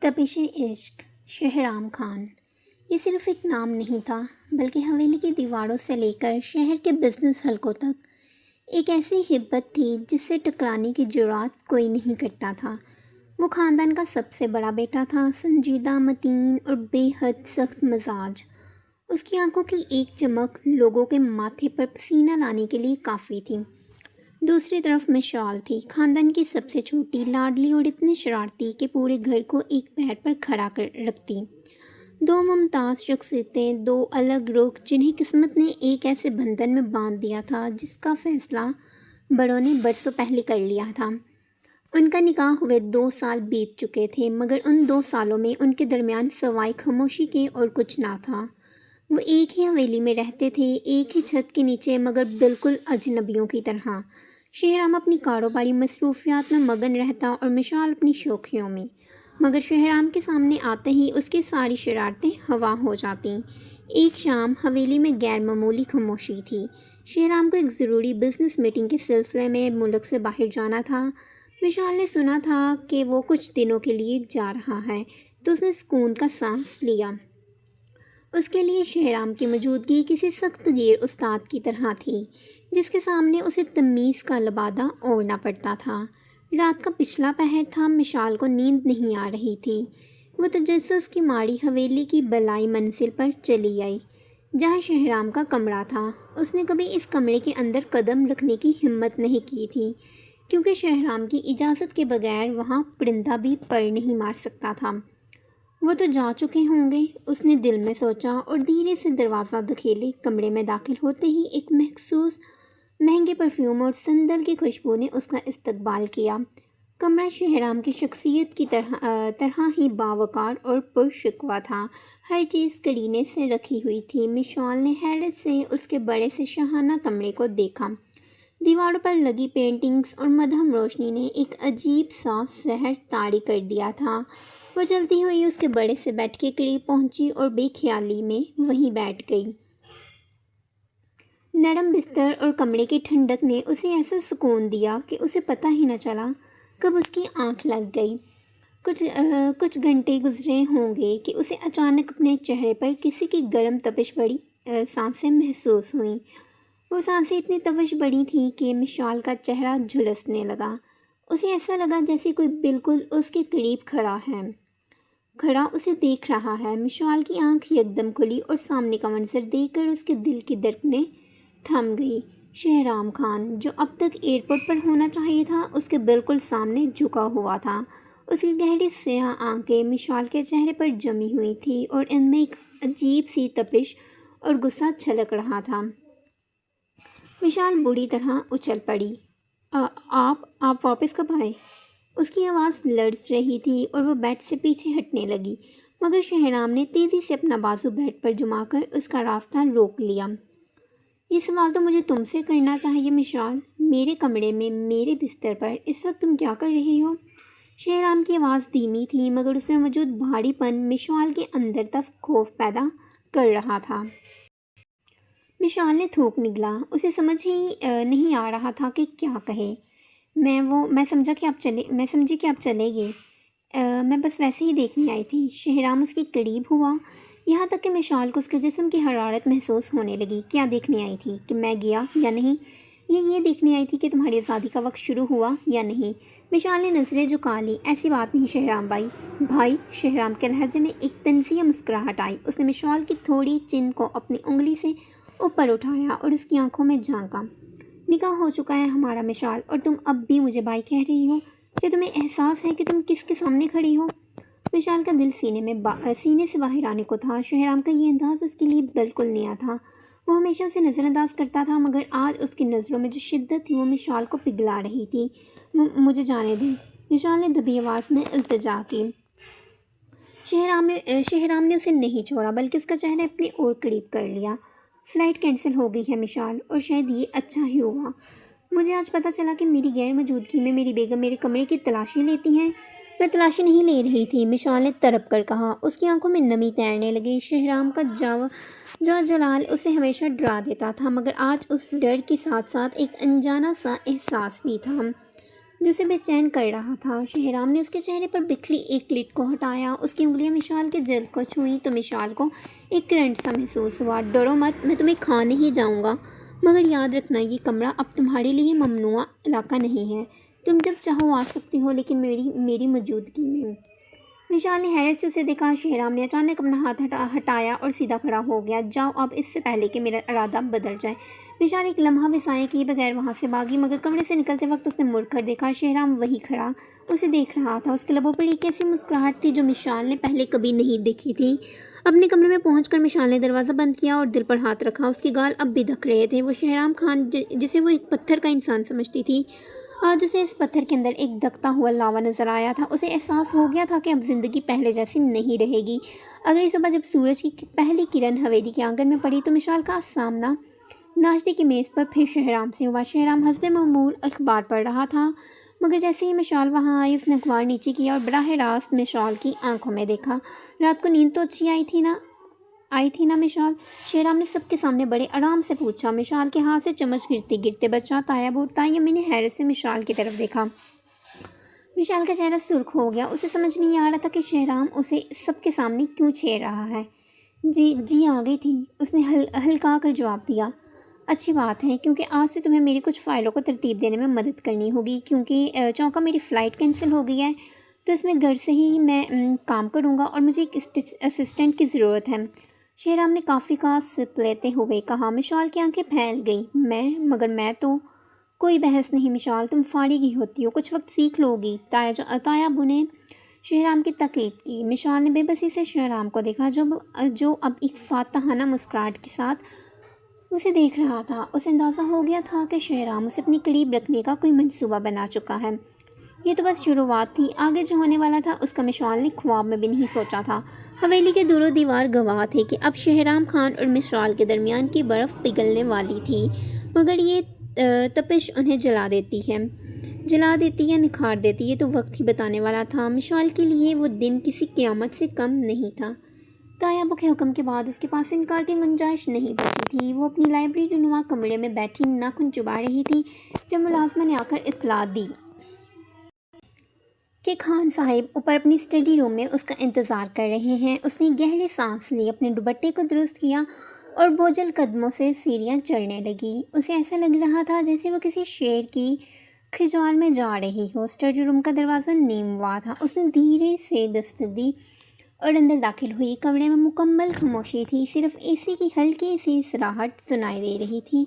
तपिश इश्क शहराम खान। ये सिर्फ एक नाम नहीं था, बल्कि हवेली की दीवारों से लेकर शहर के बिजनेस हलकों तक एक ऐसी हिब्बत थी जिससे टकराने की जुर्रत कोई नहीं करता था। वो ख़ानदान का सबसे बड़ा बेटा था, संजीदा, मतीन और बेहद सख्त मिजाज। उसकी आंखों की एक चमक लोगों के माथे पर पसीना लाने के लिए काफ़ी थी। दूसरी तरफ मिशाल थी, खानदान की सबसे छोटी, लाडली और इतनी शरारती कि पूरे घर को एक पैर पर खड़ा कर रखती। दो मुमताज़ शख्सियतें, दो अलग रुख, जिन्हें किस्मत ने एक ऐसे बंधन में बांध दिया था जिसका फैसला बड़ों ने बरसों पहले कर लिया था। उनका निकाह हुए 2 साल बीत चुके थे, मगर उन 2 सालों में उनके दरमियान सवाई खामोशी के और कुछ ना था। वो एक ही हवेली में रहते थे, एक ही छत के नीचे, मगर बिल्कुल अजनबियों की तरह। शहराम अपनी कारोबारी मसरूफियात में मगन रहता और मिशाल अपनी शौखियों में, मगर शहराम के सामने आते ही उसकी सारी शरारतें हवा हो जातीं। एक शाम हवेली में गैर मामूली खामोशी थी। शहराम को एक ज़रूरी बिजनेस मीटिंग के सिलसिले में मुल्क से बाहर जाना था। मिशाल ने सुना था कि वो कुछ दिनों के लिए जा रहा है, तो उसने सुकून का सांस लिया। उसके लिए शहराम की मौजूदगी किसी सख्त गिर उस्ताद की तरह थी, जिसके सामने उसे तमीज़ का लबादा ओढ़ना पड़ता था। रात का पिछला पहर था, मिशाल को नींद नहीं आ रही थी। वो तजस्सुस की माड़ी हवेली की बलाई मंजिल पर चली आई, जहाँ शहराम का कमरा था। उसने कभी इस कमरे के अंदर कदम रखने की हिम्मत नहीं की थी, क्योंकि शहराम की इजाज़त के बगैर वहाँ परिंदा भी पर नहीं मार सकता था। वो तो जा चुके होंगे, उसने दिल में सोचा, और धीरे से दरवाज़ा धकेले कमरे में दाखिल होते ही एक मखसूस महंगे परफ्यूम और संदल की खुशबू ने उसका इस्तकबाल किया। कमरा शहराम की शख्सियत की तरह ही बावकार और पुरशिकवा था। हर चीज़ करीने से रखी हुई थी। मिशाल ने हैरत से उसके बड़े से शाहाना कमरे को देखा। दीवारों पर लगी पेंटिंग्स और मध्यम रोशनी ने एक अजीब सा सहर तारी कर दिया था। वो चलती हुई उसके बड़े से बेड के करीब पहुंची और बेख्याली में वहीं बैठ गई। नरम बिस्तर और कमरे की ठंडक ने उसे ऐसा सुकून दिया कि उसे पता ही न चला कब उसकी आंख लग गई। कुछ घंटे गुजरे होंगे कि उसे अचानक अपने चेहरे पर किसी की गर्म तपिश भरी सांसें महसूस हुईं। वो सांसें इतनी तपिश भरी थीं कि मिशाल का चेहरा झुलसने लगा। उसे ऐसा लगा जैसे कोई बिल्कुल उसके करीब खड़ा उसे देख रहा है। मिशाल की आंख एकदम खुली और सामने का मंजर देखकर उसके दिल की धड़कनें थम गई। शहराम खान, जो अब तक एयरपोर्ट पर होना चाहिए था, उसके बिल्कुल सामने झुका हुआ था। उसकी गहरी स्याह आंखें मिशाल के चेहरे पर जमी हुई थी और इनमें एक अजीब सी तपिश और गुस्सा छलक रहा था। मिशाल बुरी तरह उछल पड़ी। आप वापस कब आए? उसकी आवाज़ लर्ज़ रही थी और वो बेड से पीछे हटने लगी, मगर शहराम ने तेज़ी से अपना बाजू बेड पर जुमाकर उसका रास्ता रोक लिया। ये सवाल तो मुझे तुमसे करना चाहिए मिशाल। मेरे कमरे में, मेरे बिस्तर पर इस वक्त तुम क्या कर रही हो? शहराम की आवाज़ धीमी थी, मगर उसमें मौजूद भारीपन मिशाल के अंदर तक खौफ पैदा कर रहा था। मिशाल ने थूक निगला। उसे समझ ही नहीं आ रहा था कि क्या कहे। मैं समझी कि आप चले गए। मैं बस वैसे ही देखने आई थी। शहराम उसके करीब हुआ, यहाँ तक कि मिशाल को उसके जिस्म की हरारत महसूस होने लगी। क्या देखने आई थी? कि मैं गया या नहीं? ये देखने आई थी कि तुम्हारी आज़ादी का वक्त शुरू हुआ या नहीं? मिशाल ने नज़रें झुका ली। ऐसी बात नहीं शहराम भाई। शहराम के लहजे में एक तंज़िया मुस्कुराहट आई। उसने मिशाल की थोड़ी चिन को अपनी उंगली से ऊपर उठाया और उसकी आंखों में झांका। निकाह हो चुका है हमारा मिशाल, और तुम अब भी मुझे भाई कह रही हो? क्या तुम्हें एहसास है कि तुम किसके सामने खड़ी हो? मिशाल का दिल सीने से बाहर आने को था। शहराम का ये अंदाज उसके लिए बिल्कुल नया था। वो हमेशा उसे नज़रअंदाज करता था, मगर आज उसकी नज़रों में जो शिद्दत थी वो मिशाल को पिघला रही थी। मुझे जाने दें, मिशाल ने दबी आवाज़ में इल्तिजा की। शहराम ने उसे नहीं छोड़ा, बल्कि उसका चेहरा अपनी ओर करीब कर लिया। फ़्लाइट कैंसिल हो गई है मिशाल, और शायद ये अच्छा ही हुआ। मुझे आज पता चला कि मेरी गैर मौजूदगी में मेरी बेगम मेरे कमरे की तलाशी लेती हैं। मैं तलाशी नहीं ले रही थी, मिशाल ने तड़प कर कहा। उसकी आंखों में नमी तैरने लगी। शहराम का जलाल उसे हमेशा डरा देता था, मगर आज उस डर के साथ साथ एक अनजाना सा एहसास भी था। जो उसे बेचैन कर रहा था। शहराम ने उसके चेहरे पर बिखरी एक क्लिप को हटाया। उसकी उंगलियां मिशाल के जल्द को छुई तो मिशाल को एक करंट सा महसूस हुआ। डरो मत, मैं तुम्हें खा नहीं जाऊंगा, मगर याद रखना ये कमरा अब तुम्हारे लिए ममनुआ इलाका नहीं है। तुम जब चाहो आ सकती हो, लेकिन मेरी मौजूदगी में। विशाल ने हैरत से उसे देखा। शहराम ने अचानक अपना हाथ हटाया और सीधा खड़ा हो गया। जाओ अब, इससे पहले कि मेरा इरादा बदल जाए। विशाल एक लम्हा भी साया किए बगैर वहाँ से भागी, मगर कमरे से निकलते वक्त उसने मुड़कर देखा। शहराम वही खड़ा उसे देख रहा था। उसके लबों पर एक ऐसी मुस्कुराहट थी जो मिशाल ने पहले कभी नहीं देखी थी। अपने कमरे में पहुंचकर मिशाल ने दरवाज़ा बंद किया और दिल पर हाथ रखा। उसके गाल अब भी धक रहे थे। वो शहराम खान जिसे वो एक पत्थर का इंसान समझती थी, आज उसे इस पत्थर के अंदर एक धकता हुआ लावा नजर आया था। उसे एहसास हो गया था कि अब जिंदगी पहले जैसी नहीं रहेगी। अगली सुबह जब सूरज की पहली किरण हवेली के आंगन में पड़ी तो मिशाल का सामना नाश्ते की मेज़ पर फिर शहराम से हुआ। शहराम हस्बे मामूल अखबार पढ़ रहा था, मगर जैसे ही मिशाल वहाँ आई उसने अखबार नीचे किया और बराह रास्त मिशाल की आंखों में देखा। रात को नींद तो अच्छी आई थी ना मिशाल? शहराम ने सबके सामने बड़े आराम से पूछा। मिशाल के हाथ से चम्मच गिरते गिरते बच्चा तायाब और तायम्मी ने हैरत से मिशाल की तरफ देखा। मिशाल का चेहरा सुर्ख हो गया। उसे समझ नहीं आ रहा था कि शहराम उसे सबके सामने क्यों छेड़ रहा है। जी आ गई थी, उसने हल्का कर जवाब दिया। अच्छी बात है, क्योंकि आज से तुम्हें मेरी कुछ फ़ाइलों को तरतीब देने में मदद करनी होगी। क्योंकि चौका मेरी फ़्लाइट कैंसिल हो गई है, तो इसमें घर से ही मैं काम करूँगा और मुझे एक असिस्टेंट की ज़रूरत है। शहराम ने काफ़ी का सिप लेते हुए कहा। मिशाल की आंखें फैल गईं। मगर मैं तो कोई बहस नहीं मिशाल, तुम फारिग ही होती हो, कुछ वक्त सीख लोगी। तायाब ने शहराम की तकीद की। मिशाल ने बेबसी से शहराम को देखा जो अब एक फातहाना मुस्कुराहट के साथ उसे देख रहा था। उसे अंदाज़ा हो गया था कि शहराम उसे अपने करीब रखने का कोई मंसूबा बना चुका है। ये तो बस शुरुआत थी, आगे जो होने वाला था उसका मिशाल ने ख्वाब में भी नहीं सोचा था। हवेली के दूरों दीवार गवाह थे कि अब शहराम खान और मिशाल के दरमियान की बर्फ़ पिघलने वाली थी, मगर ये तपिश उन्हें जला देती या निखार देती, ये तो वक्त ही बताने वाला था। मिशाल के लिए वो दिन किसी क़यामत से कम नहीं था। तायाबू के हुक्म के बाद उसके पास इनकार की गुंजाइश नहीं बची थी। वो अपनी लाइब्रेरी नुमा कमरे में बैठी नाखून चुबा रही थी जब मुलाजमा ने आकर इत्तला दी कि खान साहिब ऊपर अपनी स्टडी रूम में उसका इंतज़ार कर रहे हैं। उसने गहरी सांस ली, अपने दुपट्टे को दुरुस्त किया और बोझल कदमों से सीढ़ियाँ चढ़ने लगी। उसे ऐसा लग रहा था जैसे वो किसी शेर की खिजवार में जा रही हो। स्टडी रूम का दरवाज़ा नीम हुआ था। उसने धीरे से दस्तक दी और अंदर दाखिल हुई। कमरे में मुकम्मल खामोशी थी, सिर्फ एसी की हल्की सी सराहट सुनाई दे रही थी।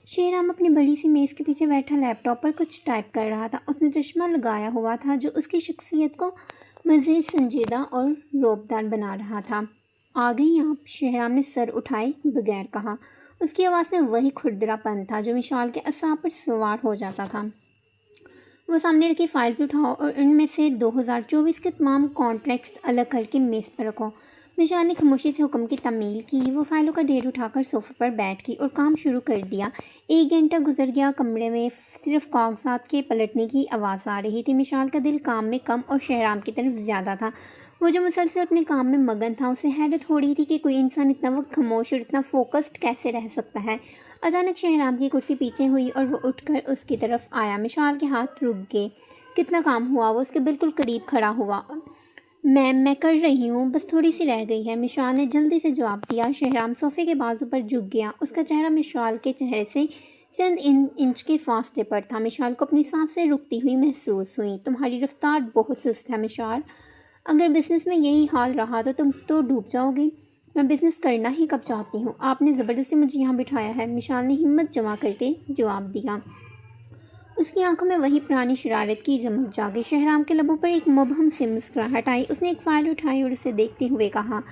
शहराम अपनी बड़ी सी मेज़ के पीछे बैठा लैपटॉप पर कुछ टाइप कर रहा था। उसने चश्मा लगाया हुआ था जो उसकी शख्सियत को मज़ीद संजीदा और रौबदार बना रहा था। आ गई आप? शहराम ने सर उठाए बगैर कहा। उसकी आवाज़ में वही खुरदरापन था जो मिशाल के असाब पर सवार हो जाता था। वो सामने रखी फाइल्स उठाओ और उनमें से 2024 के तमाम कॉन्ट्रैक्ट्स अलग करके मेज़ पर रखो। मिशाल ने खामोशी से हुक्म की तामील की। वो फाइलों का ढेर उठाकर सोफ़े पर बैठ गई और काम शुरू कर दिया। 1 घंटा गुजर गया। कमरे में सिर्फ कागजात के पलटने की आवाज़ आ रही थी। मिशाल का दिल काम में कम और शहराम की तरफ ज़्यादा था। वो जो मुसलसल अपने काम में मगन था, उसे हैरत हो रही थी कि कोई इंसान इतना वक्त खामोश और इतना फोकस्ड कैसे रह सकता है। अचानक शहराम की कुर्सी पीछे हुई और वो उठकर उसकी तरफ आया। मिशाल के हाथ रुक गए। कितना काम हुआ? वो उसके बिल्कुल करीब खड़ा हुआ। मैं कर रही हूँ, बस थोड़ी सी रह गई है, मिशाल ने जल्दी से जवाब दिया। शहराम सोफ़े के बाजू पर झुक गया। उसका चेहरा मिशाल के चेहरे से चंद इंच के फासले पर था। मिशाल को अपनी सांसें रुकती हुई महसूस हुई। तुम्हारी रफ्तार बहुत सुस्त है मिशाल। अगर बिज़नेस में यही हाल रहा तो तुम तो डूब जाओगे। मैं बिज़नेस करना ही कब चाहती हूँ, आपने ज़बरदस्ती मुझे यहाँ बिठाया है, मिशाल ने हिम्मत जमा करके जवाब दिया। उसकी आंखों में वही पुरानी शरारत की रमक जागी। शहराम के लबों पर एक मुबहम से मुस्कुराहट आई। उसने एक फ़ाइल उठाई और उसे देखते हुए कहा,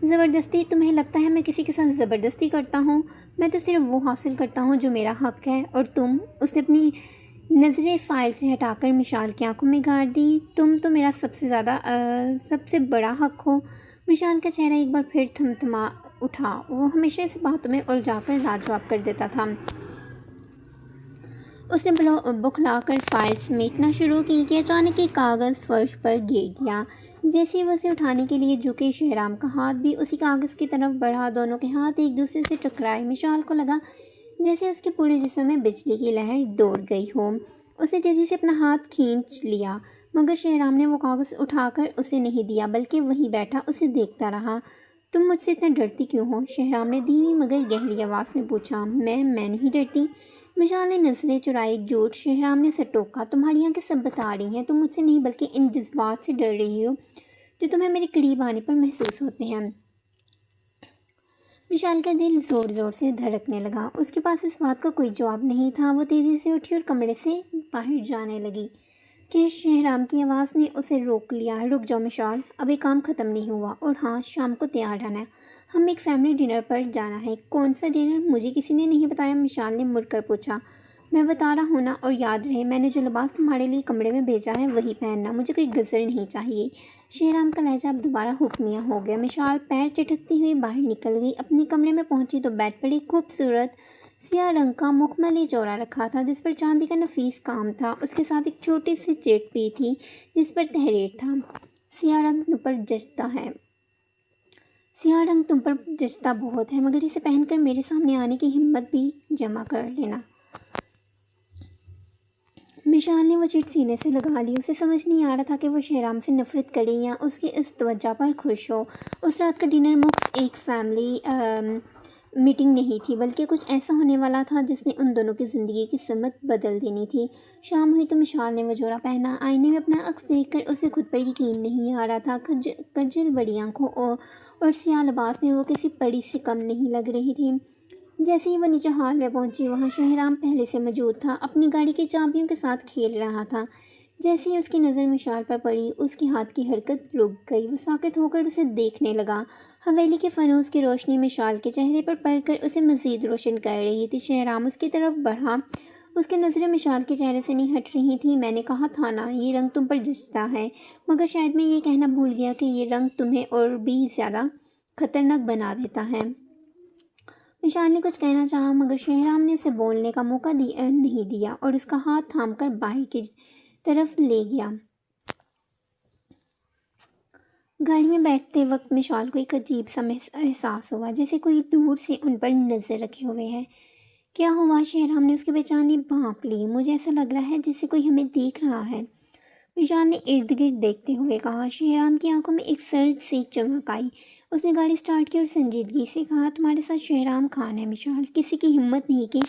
ज़बरदस्ती? तुम्हें लगता है मैं किसी के साथ ज़बरदस्ती करता हूँ? मैं तो सिर्फ वो हासिल करता हूँ जो मेरा हक़ है। और तुम? उसने अपनी नज़रें फ़ाइल से हटाकर मिशाल की आंखों में गाड़ दी। तुम तो मेरा सबसे बड़ा हक़ हो। मिशाल का चेहरा एक बार फिर थमथमा उठा। वो हमेशा इस बातों में उलझाकर लाजवाब कर देता था। उसने बुखलाकर फाइल समेटना शुरू की कि अचानक एक कागज़ फर्श पर गिर गया। जैसे ही वो उसे उठाने के लिए झुके, शहराम का हाथ भी उसी कागज़ की तरफ बढ़ा। दोनों के हाथ एक दूसरे से टकराए। मिशाल को लगा जैसे उसके पूरे जिस्म में बिजली की लहर दौड़ गई हो। उसे तेज़ी से अपना हाथ खींच लिया, मगर शहराम ने वो कागज़ उठाकर उसे नहीं दिया, बल्कि वहीं बैठा उसे देखता रहा। तुम मुझसे इतना डरती क्यों हो? शहराम ने धीमी मगर गहरी आवाज़ में पूछा। मैं नहीं डरती। मिशाल ने नजरें चुराई। झूठ। शहराम ने उसे टोका। तुम्हारी आंखें सब बता रही हैं, तुम मुझसे नहीं बल्कि इन जज्बात से डर रही हो जो तुम्हें मेरे करीब आने पर महसूस होते हैं। विशाल का दिल ज़ोर ज़ोर से धड़कने लगा। उसके पास इस बात का कोई जवाब नहीं था। वो तेज़ी से उठी और कमरे से बाहर जाने लगी कि शहराम की आवाज़ ने उसे रोक लिया। रुक जाओ मिशाल, अभी काम ख़त्म नहीं हुआ, और हाँ, शाम को तैयार रहना है। हम एक फैमिली डिनर पर जाना है। कौन सा डिनर? मुझे किसी ने नहीं बताया। मिशाल ने मुड़कर पूछा। मैं बता रहा हूँ ना, और याद रहे, मैंने जो लिबास तुम्हारे लिए कमरे में भेजा है वही पहनना। मुझे कोई गज़र नहीं चाहिए। शेराम का लहजा अब दोबारा हुक्मिया हो गया। मिशाल पैर चटकती हुई बाहर निकल गई। अपने कमरे में पहुंची तो बेड पर एक खूबसूरत सियाह रंग का मुखमली चौरा रखा था, जिस पर चांदी का नफीस काम था। उसके साथ एक छोटी सी चिट भी थी जिस पर तहरीर था। सियाह रंग तुम पर जचता बहुत है, मगर इसे पहनकर मेरे सामने आने की हिम्मत भी जमा कर लेना। मिशाल ने वो चिट सीने से लगा ली। उसे समझ नहीं आ रहा था कि वो शहराम से नफरत करे या उसकी इस तवज्जो पर खुश हो। उस रात का डिनर मुख्त एक फैमिली मीटिंग नहीं थी, बल्कि कुछ ऐसा होने वाला था जिसने उन दोनों की ज़िंदगी की समत बदल देनी थी। शाम हुई तो मिशाल ने वो जोड़ा पहना। आईने में अपना अक्स देखकर उसे खुद पर यकीन नहीं आ रहा था। कज्जल बड़ी आंखों और सियाह लिबास में वो किसी परी से कम नहीं लग रही थी। जैसे ही वो नीचे हॉल में पहुंची, वहाँ शहराम पहले से मौजूद था। अपनी गाड़ी की चाबियों के साथ खेल रहा था। जैसे ही उसकी नज़र मिशाल पर पड़ी, उसके हाथ की हरकत रुक गई। वो साकित होकर उसे देखने लगा। हवेली के फनूस की रोशनी मिशाल के चेहरे पर पड़कर उसे मज़ीद रोशन कर रही थी। शहराम उसकी तरफ बढ़ा। उसकी नज़रें मिशाल के चेहरे से नहीं हट रही थी। मैंने कहा था ना, ये रंग तुम पर जचता है, मगर शायद मैं ये कहना भूल गया कि ये रंग तुम्हें और भी ज़्यादा खतरनाक बना देता है। मिशाल ने कुछ कहना चाहा, मगर शहराम ने उसे बोलने का मौका नहीं दिया और उसका हाथ थामकर बाहर की तरफ ले गया। गाड़ी में बैठते वक्त मिशाल को एक अजीब सा एहसास हुआ, जैसे कोई दूर से उन पर नज़र रखे हुए है। क्या हुआ? शहराम ने उसकी बेचैनी भांप ली। मुझे ऐसा लग रहा है जैसे कोई हमें देख रहा है, मिशाल ने इर्द गिर्द देखते हुए कहा। शहराम की आंखों में एक सर्द सी चमक आई। उसने गाड़ी स्टार्ट की और संजीदगी से कहा, तुम्हारे साथ शहराम खान है मिशाल। किसी की हिम्मत नहीं कि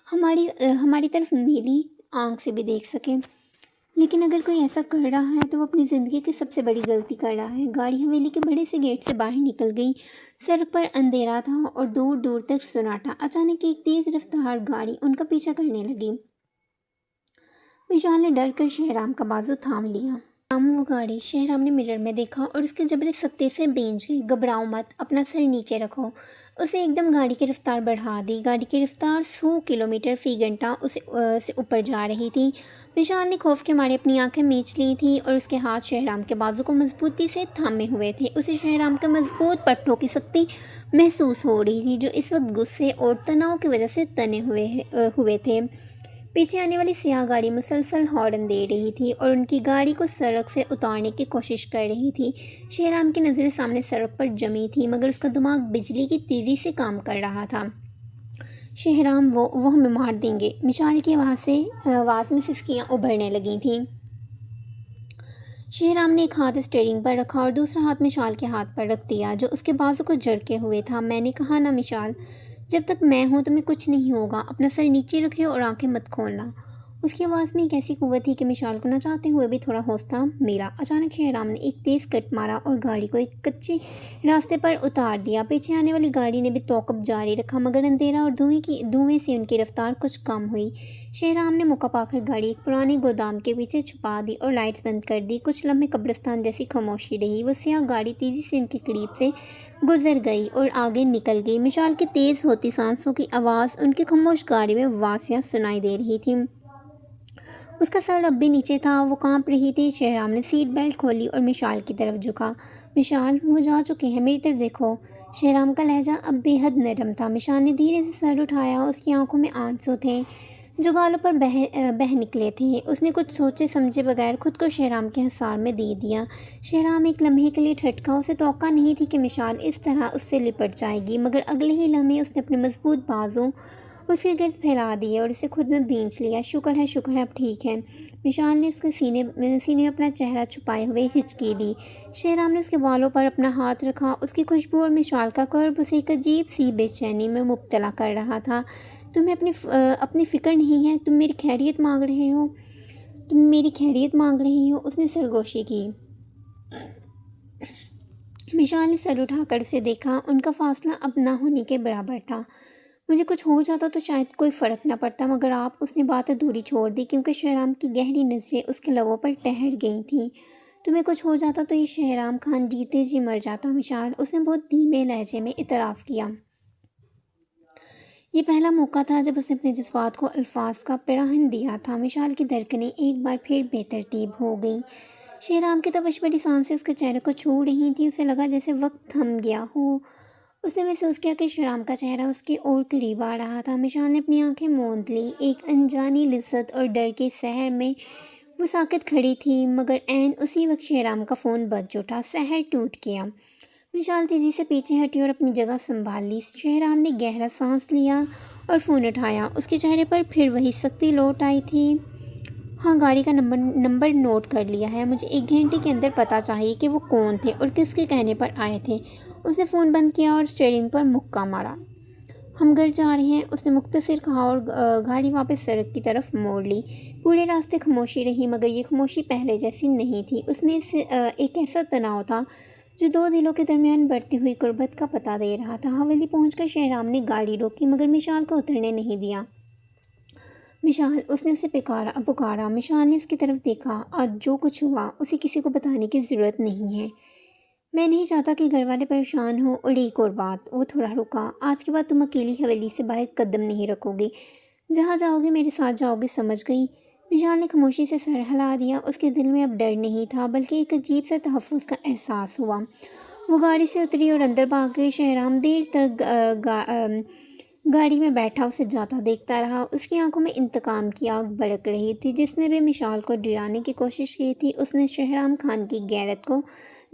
हमारी तरफ मेरी आंख से भी देख सके, लेकिन अगर कोई ऐसा कर रहा है तो वो अपनी ज़िंदगी की सबसे बड़ी गलती कर रहा है। गाड़ी हवेली के बड़े से गेट से बाहर निकल गई। सड़क पर अंधेरा था और दूर दूर तक सन्नाटा। अचानक एक तेज़ रफ्तार गाड़ी उनका पीछा करने लगी। मिशाल ने डर कर शहराम का बाजू थाम लिया। वो गाड़ी शहराम ने मिरर में देखा और उसके जबड़े सख्ती से भींच गई। घबराओ मत, अपना सर नीचे रखो। उसने एकदम गाड़ी की रफ्तार बढ़ा दी। गाड़ी की रफ्तार 100 किलोमीटर फी घंटा से ऊपर जा रही थी। मिशाल ने खौफ के मारे अपनी आंखें मींच ली थी और उसके हाथ शहराम के बाजू को मजबूती से थामे हुए थे। उसे शहराम के मजबूत पट्टों की सख्ती महसूस हो रही थी, जो इस वक्त गुस्से और तनाव की वजह से तने हुए थे। पीछे आने वाली सियाह गाड़ी मुसलसल हॉर्न दे रही थी और उनकी गाड़ी को सड़क से उतारने की कोशिश कर रही थी। शहराम की नज़रें सामने सड़क पर जमी थी, मगर उसका दिमाग बिजली की तेज़ी से काम कर रहा था। शहराम, वो हमें मार देंगे। मिशाल की आवाज़ में सिसकियाँ उभरने लगी थीं। शहराम ने एक हाथ स्टीयरिंग पर रखा और दूसरा हाथ मिशाल के हाथ पर रख दिया, जो उसके बाजू को झड़के हुए था। मैंने कहा ना मिशाल, जब तक मैं हूँ तुम्हें कुछ नहीं होगा। अपना सर नीचे रखे और आंखें मत खोलना। उसकी आवाज़ में एक ऐसी कुव्वत थी कि मिशाल को न चाहते हुए भी थोड़ा हौसला मिला। अचानक शहराम ने एक तेज़ कट मारा और गाड़ी को एक कच्चे रास्ते पर उतार दिया। पीछे आने वाली गाड़ी ने भी तौक़ुफ़ जारी रखा, मगर अंधेरा और धुएं से उनकी रफ्तार कुछ कम हुई। शहराम ने मौका पाकर गाड़ी एक पुराने गोदाम के पीछे छुपा दी और लाइट्स बंद कर दी। कुछ लम्हे कब्रिस्तान जैसी खामोशी रही। वो सियाह गाड़ी तेज़ी से उनके करीब से गुजर गई और आगे निकल गई। मिशाल की तेज़ होती सांसों की आवाज़ उनकी खामोश गाड़ी में वासिया सुनाई दे रही थी। उसका सर अब भी नीचे था। वो कांप रही थी। शहराम ने सीट बेल्ट खोली और मिशाल की तरफ झुका। मिशाल, वो जा चुके हैं, मेरी तरफ देखो। शहराम का लहजा अब बेहद नरम था। मिशाल ने धीरे से सर उठाया। उसकी आंखों में आंसू थे जो गालों पर बह निकले थे। उसने कुछ सोचे समझे बगैर खुद को शहराम के हिसार में दे दिया। शहराम एक लम्हे के लिए ठटका। उसे तौक़ा नहीं थी कि मिशाल इस तरह उससे लिपट जाएगी, मगर अगले ही लम्हे उसने अपने मजबूत बाजू उसके गिर्द फैला दिए और उसे खुद में भींच लिया। शुक्र है अब ठीक है। विशाल ने उसके सीने में अपना चेहरा छुपाए हुए हिचकी ली। शेहराम ने उसके बालों पर अपना हाथ रखा। उसकी खुशबू और मिशाल का कर्ब उसे एक अजीब सी बेचैनी में मुब्तला कर रहा था। तुम्हें अपनी फ़िक्र नहीं है? तुम मेरी खैरियत मांग रही हो? उसने सरगोशी की। मिशाल ने सर उठाकर उसे देखा। उनका फासला अब ना होने के बराबर था। मुझे कुछ हो जाता तो शायद कोई फ़र्क न पड़ता, मगर आप। उसने बात अधूरी छोड़ दी क्योंकि शेहराम की गहरी नज़रें उसके लबों पर ठहर गई थीं। तुम्हें कुछ हो जाता तो ये शेहराम खान जीते जी मर जाता मिशाल, उसने बहुत धीमे लहजे में इतराफ़ किया। ये पहला मौका था जब उसने अपने जज्बात को अल्फाज का पिराहन दिया था। मिशाल की धड़कनें एक बार फिर बेतरतीब हो गईं। शेहराम की तपश भरी सांसें उसके चेहरे को छू रही थीं। उसे लगा जैसे वक्त थम गया हो। उसने महसूस किया कि शेहराम का चेहरा उसके और करीब आ रहा था। मिशाल ने अपनी आंखें मूंद ली। एक अनजानी लिज्जत और डर के सहर में वो साकित खड़ी थी, मगर ऐन उसी वक्त शेहराम का फ़ोन बज उठा। सहर टूट गया। विशाल तेजी से पीछे हटी और अपनी जगह संभाल ली। शेहराम ने गहरा सांस लिया और फ़ोन उठाया। उसके चेहरे पर फिर वही सख्ती लौट आई थी। हाँ, गाड़ी का नंबर नोट कर लिया है। मुझे 1 घंटे के अंदर पता चाहिए कि वो कौन थे और किसके कहने पर आए थे। उसने फ़ोन बंद किया और स्टीयरिंग पर मुक्का मारा। हम घर जा रहे हैं, उसने मुख्तसर कहा और गाड़ी वापस सड़क की तरफ मोड़ ली। पूरे रास्ते खामोशी रही, मगर ये खामोशी पहले जैसी नहीं थी। उसमें एक ऐसा तनाव था जो दो दिलों के दरमियान बढ़ती हुई कुर्बत का पता दे रहा था। हवेली पहुंचकर शेहराम ने गाड़ी रोकी, मगर मिशाल को उतरने नहीं दिया। मिशाल, उसने उसे पुकारा। मिशाल ने उसकी तरफ देखा। आज जो कुछ हुआ उसे किसी को बताने की ज़रूरत नहीं है। मैं नहीं चाहता कि घर वाले परेशान हो। और एक और बात। वो थोड़ा रुका। आज के बाद तुम अकेली हवेली से बाहर कदम नहीं रखोगे। जहाँ जाओगे मेरे साथ जाओगे, समझ गई? विशाल ने खामोशी से सर हिला दिया। उसके दिल में अब डर नहीं था, बल्कि एक अजीब सा तहफ़्फ़ुज़ का एहसास हुआ। वो गाड़ी से उतरी और अंदर भाग गई। शेहराम देर तक गाड़ी में बैठा उसे जाता देखता रहा। उसकी आंखों में इंतकाम की आग भड़क रही थी। जिसने भी मिशाल को डराने की कोशिश की थी, उसने शेहराम खान की गैरत को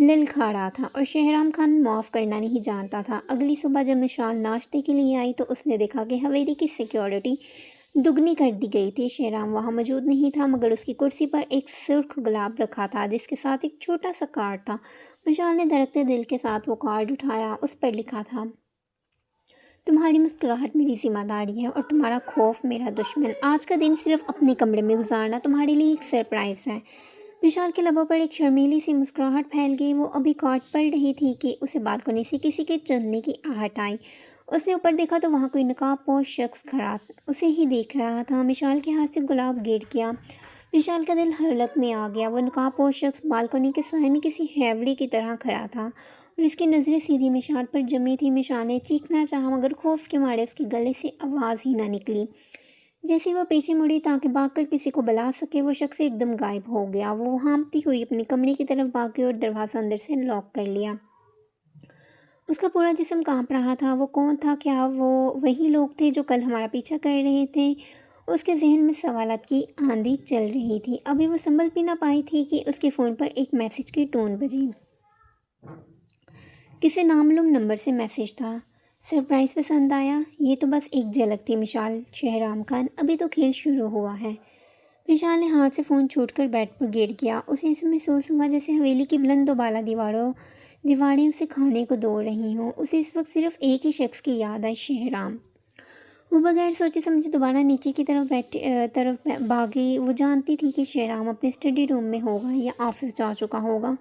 ललकारा था, और शेहराम खान माफ़ करना नहीं जानता था। अगली सुबह जब मिशाल नाश्ते के लिए आई तो उसने देखा कि हवेली की सिक्योरिटी दुगनी कर दी गई थी। शेहराम वहाँ मौजूद नहीं था, मगर उसकी कुर्सी पर एक सुर्ख गुलाब रखा था, जिसके साथ एक छोटा सा कार्ड था। मिशाल ने धड़कते दिल के साथ वो कार्ड उठाया। उस पर लिखा था, तुम्हारी मुस्कुराहट मेरी जिम्मेदारी है और तुम्हारा खौफ मेरा दुश्मन। आज का दिन सिर्फ अपने कमरे में गुजारना तुम्हारे लिए एक सरप्राइज़ है। विशाल के लबों पर एक शर्मीली सी मुस्कुराहट फैल गई। वो अभी कार्ड पढ़ रही थी कि उसे बालकनी से किसी के चलने की आहट आई। उसने ऊपर देखा तो वहाँ कोई नकाबपोश शख्स खड़ा उसे ही देख रहा था। मिशाल के हाथ से गुलाब गिर गया। मिशाल का दिल हलक में आ गया। वो नकाबपोश शख्स बालकनी के साए में किसी हैवली की तरह खड़ा था और इसकी नज़रें सीधी मिशाल पर जमी थी। मिशाल ने चीखना चाहा, मगर खौफ के मारे उसके गले से आवाज़ ही ना निकली। जैसे वह पीछे मुड़ी ताकि भागकर किसी को बुला सके, वो शख्स एकदम गायब हो गया। वो हाँफती हुई अपने कमरे की तरफ भागी और दरवाज़ा अंदर से लॉक कर लिया। उसका पूरा जिस्म कांप रहा था। वो कौन था? क्या वो वही लोग थे जो कल हमारा पीछा कर रहे थे? उसके जहन में सवालात की आंधी चल रही थी। अभी वो संभल भी ना पाई थी कि उसके फ़ोन पर एक मैसेज की टोन बजी। किसी नामालूम नंबर से मैसेज था। सरप्राइज़ पसंद आया? ये तो बस एक झलक थी मिशाल। शेहराम खान, अभी तो खेल शुरू हुआ है। मिशाल ने हाथ से फ़ोन छूटकर बेड पर गिर गया। उसे ऐसे महसूस हुआ जैसे हवेली की बुलंद दोबाला दीवारें उसे खाने को दौड़ रही हों। उसे इस वक्त सिर्फ एक ही शख्स की याद आई, शेहराम। वो बगैर सोचे समझे दोबारा नीचे की तरफ भागी। वो जानती थी कि शेहराम अपने स्टडी रूम में होगा या ऑफिस जा चुका होगा।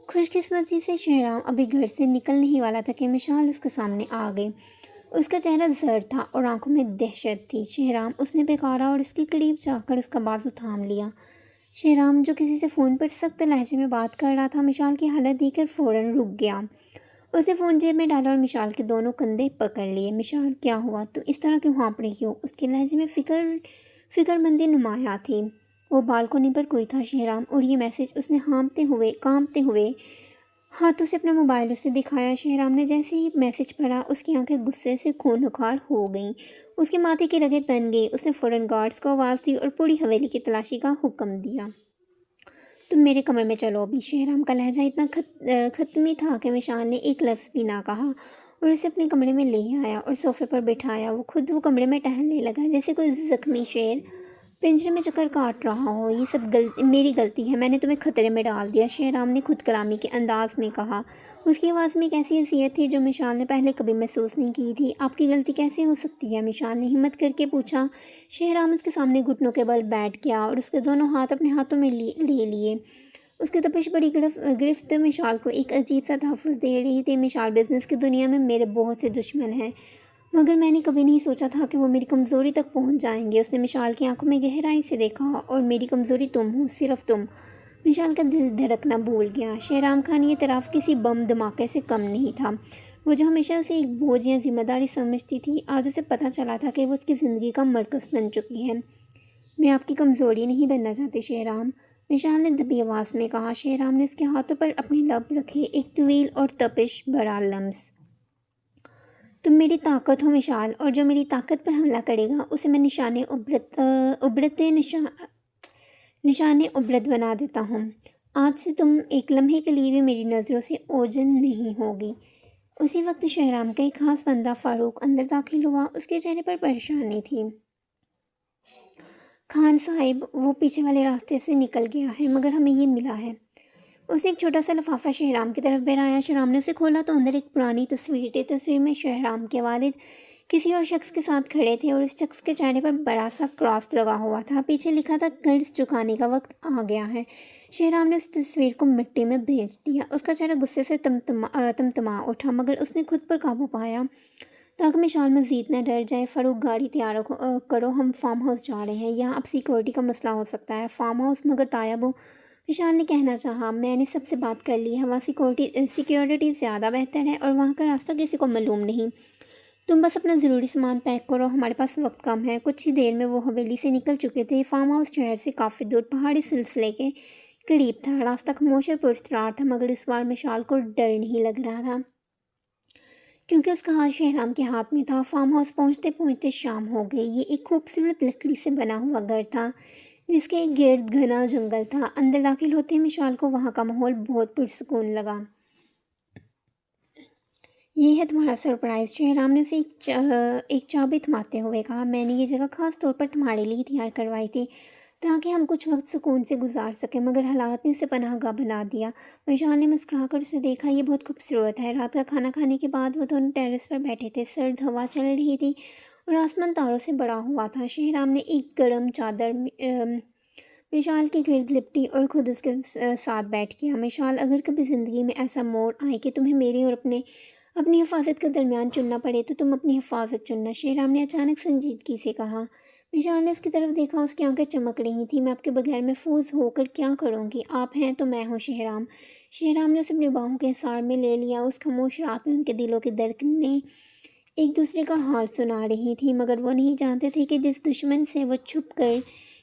खुशकिस्मती से शेहराम अभी घर से निकल नहीं वाला था कि मिशाल उसके सामने आ गई। उसका चेहरा जर्द था और आंखों में दहशत थी। शेहराम, उसने बेकारा और उसके करीब जाकर उसका बाजू थाम लिया। शेहराम, जो किसी से फ़ोन पर सख्त लहजे में बात कर रहा था, मिशाल की हालत देखकर फ़ौरन रुक गया। उसने फ़ोन जेब में डाला और मिशाल के दोनों कंधे पकड़ लिए। मिशाल, क्या हुआ? तुम इस तरह क्यों हाँप रही हो? उसके लहजे में फिक्रमंदी नुमाया थी। वो बालकोनी पर कोई था, शेहराम, और ये मैसेज। उसने कांपते हुए हाथों से अपना मोबाइल उसे दिखाया। शेहराम ने जैसे ही मैसेज पढ़ा, उसकी आंखें गुस्से से खूनखार हो गईं। उसके माथे की रगें तन गई। उसने फ़ौरन गार्ड्स को आवाज़ दी और पूरी हवेली की तलाशी का हुक्म दिया। तुम मेरे कमरे में चलो अभी। शेहराम का लहजा इतना खत्मी था कि विशाल ने एक लफ्ज़ भी ना कहा और उसे अपने कमरे में ले आया और सोफे पर बिठाया। वो कमरे में टहलने लगा जैसे कोई ज़ख्मी शेर पिंजरे में चक्कर काट रहा हो। ये सब मेरी गलती है, मैंने तुम्हें खतरे में डाल दिया, शेहराम ने खुद कलामी के अंदाज में कहा। उसकी आवाज़ में एक ऐसी हैसियत थी जो मिशाल ने पहले कभी महसूस नहीं की थी। आपकी गलती कैसे हो सकती है? मिशाल ने हिम्मत करके पूछा। शेहराम उसके सामने घुटनों के बल बैठ गया और उसके दोनों हाथ अपने हाथों में ले लिए। उसकी तपिश बड़ी गिरफ्त मिशाल को एक अजीब सा तहफ़्फ़ुज़ दे रही थी। मिशाल, बिज़नेस की दुनिया में मेरे बहुत से दुश्मन हैं, मगर मैंने कभी नहीं सोचा था कि वो मेरी कमज़ोरी तक पहुंच जाएंगे। उसने मिशाल की आंखों में गहराई से देखा। और मेरी कमज़ोरी तुम हो, सिर्फ तुम। मिशाल का दिल धड़कना भूल गया। शेहराम खान ये तरफ किसी बम धमाके से कम नहीं था। वो जो हमेशा उसे एक बोझ या जिम्मेदारी समझती थी, आज उसे पता चला था कि वो उसकी ज़िंदगी का मरकज़ बन चुकी है। मैं आपकी कमज़ोरी नहीं बनना चाहती शेहराम, मिशाल ने दबी आवाज़ में कहा। शेहराम ने उसके हाथों पर अपने लब रखे। एक तवील और तपिश भरा लम्स। तुम मेरी ताकत हो मिशाल, और जो मेरी ताकत पर हमला करेगा उसे मैं निशाने उबरत बना देता हूँ। आज से तुम एक लम्हे के लिए भी मेरी नज़रों से ओझल नहीं होगी। उसी वक्त शेहराम का एक खास बंदा फ़ारूक अंदर दाखिल हुआ। उसके चेहरे पर परेशानी थी। खान साहिब, वो पीछे वाले रास्ते से निकल गया है, मगर हमें ये मिला है। उसे एक छोटा सा लिफाफा शेहराम की तरफ बढ़ाया। शेहराम ने उसे खोला तो अंदर एक पुरानी तस्वीर थी। तस्वीर में शेहराम के वालिद किसी और शख्स के साथ खड़े थे और उस शख्स के चेहरे पर बड़ा सा क्रॉस लगा हुआ था। पीछे लिखा था, कर्ज चुकाने का वक्त आ गया है। शेहराम ने उस तस्वीर को मिट्टी में भेज दिया। उसका चेहरा गुस्से से तमतमा उठा, मगर उसने खुद पर काबू पाया ताकि मिशाल मज़ीद न डर जाए। फ़ारूक, गाड़ी तैयार करो, हम फार्म हाउस जा रहे हैं। यहाँ अब सिक्योरिटी का मसला हो सकता है। Farm house? मगर तायब हो, विशाल ने कहना चाहा। मैंने सबसे बात कर ली है, वहाँ सिक्योरिटी ज़्यादा बेहतर है और वहाँ का रास्ता किसी को मालूम नहीं। तुम बस अपना ज़रूरी सामान पैक करो, हमारे पास वक्त कम है। कुछ ही देर में वो हवेली से निकल चुके थे। फार्म हाउस शहर से काफ़ी दूर पहाड़ी सिलसिले के करीब था। रास्ता खामोश और पुरस्कार था, मगर इस बार मिशाल को डर नहीं लग रहा था क्योंकि उसका हाथ शेहराम के हाथ में था। फार्म हाउस पहुँचते पहुँचते शाम हो गई। ये एक खूबसूरत लकड़ी से बना हुआ घर था जिसके गिर्द घना जंगल था। अंदर दाखिल होते ही मिशाल को वहाँ का माहौल बहुत पुरसुकून लगा। ये है तुम्हारा सरप्राइज़, शेहराम ने उसे एक चाबी थमाते हुए कहा। मैंने ये जगह ख़ास तौर पर तुम्हारे लिए तैयार करवाई थी ताकि हम कुछ वक्त सुकून से गुजार सकें, मगर हालात ने इसे पनाहगाह बना दिया। विशाल ने मुस्कुराकर उसे देखा। ये बहुत खूबसूरत है। रात का खाना खाने के बाद वो दोनों टेरेस पर बैठे थे। सर्द हवा चल रही थी और आसमान तारों से भरा हुआ था। शेहराम ने एक गर्म चादर मिशाल के गिर्द लिपटी और खुद उसके साथ बैठ गया। मिशाल, अगर कभी ज़िंदगी में ऐसा मोड़ आए कि तुम्हें मेरी और अपनी हिफाजत का दरमियान चुनना पड़े तो तुम अपनी हिफाजत चुनना, शेहराम ने अचानक संजीदगी से कहा। मिशाल ने उसकी तरफ देखा। उसकी आंखें चमक रही थी। मैं आपके बगैर महफूज होकर क्या करूँगी? आप हैं तो मैं हूँ शेहराम। शेहराम ने उसे अपनी बाहों के हिसार में ले लिया। उस खामोश रात में उनके दिलों की धड़कनें एक दूसरे का हाल सुना रही थी, मगर वो नहीं जानते थे कि जिस दुश्मन से वो छुप कर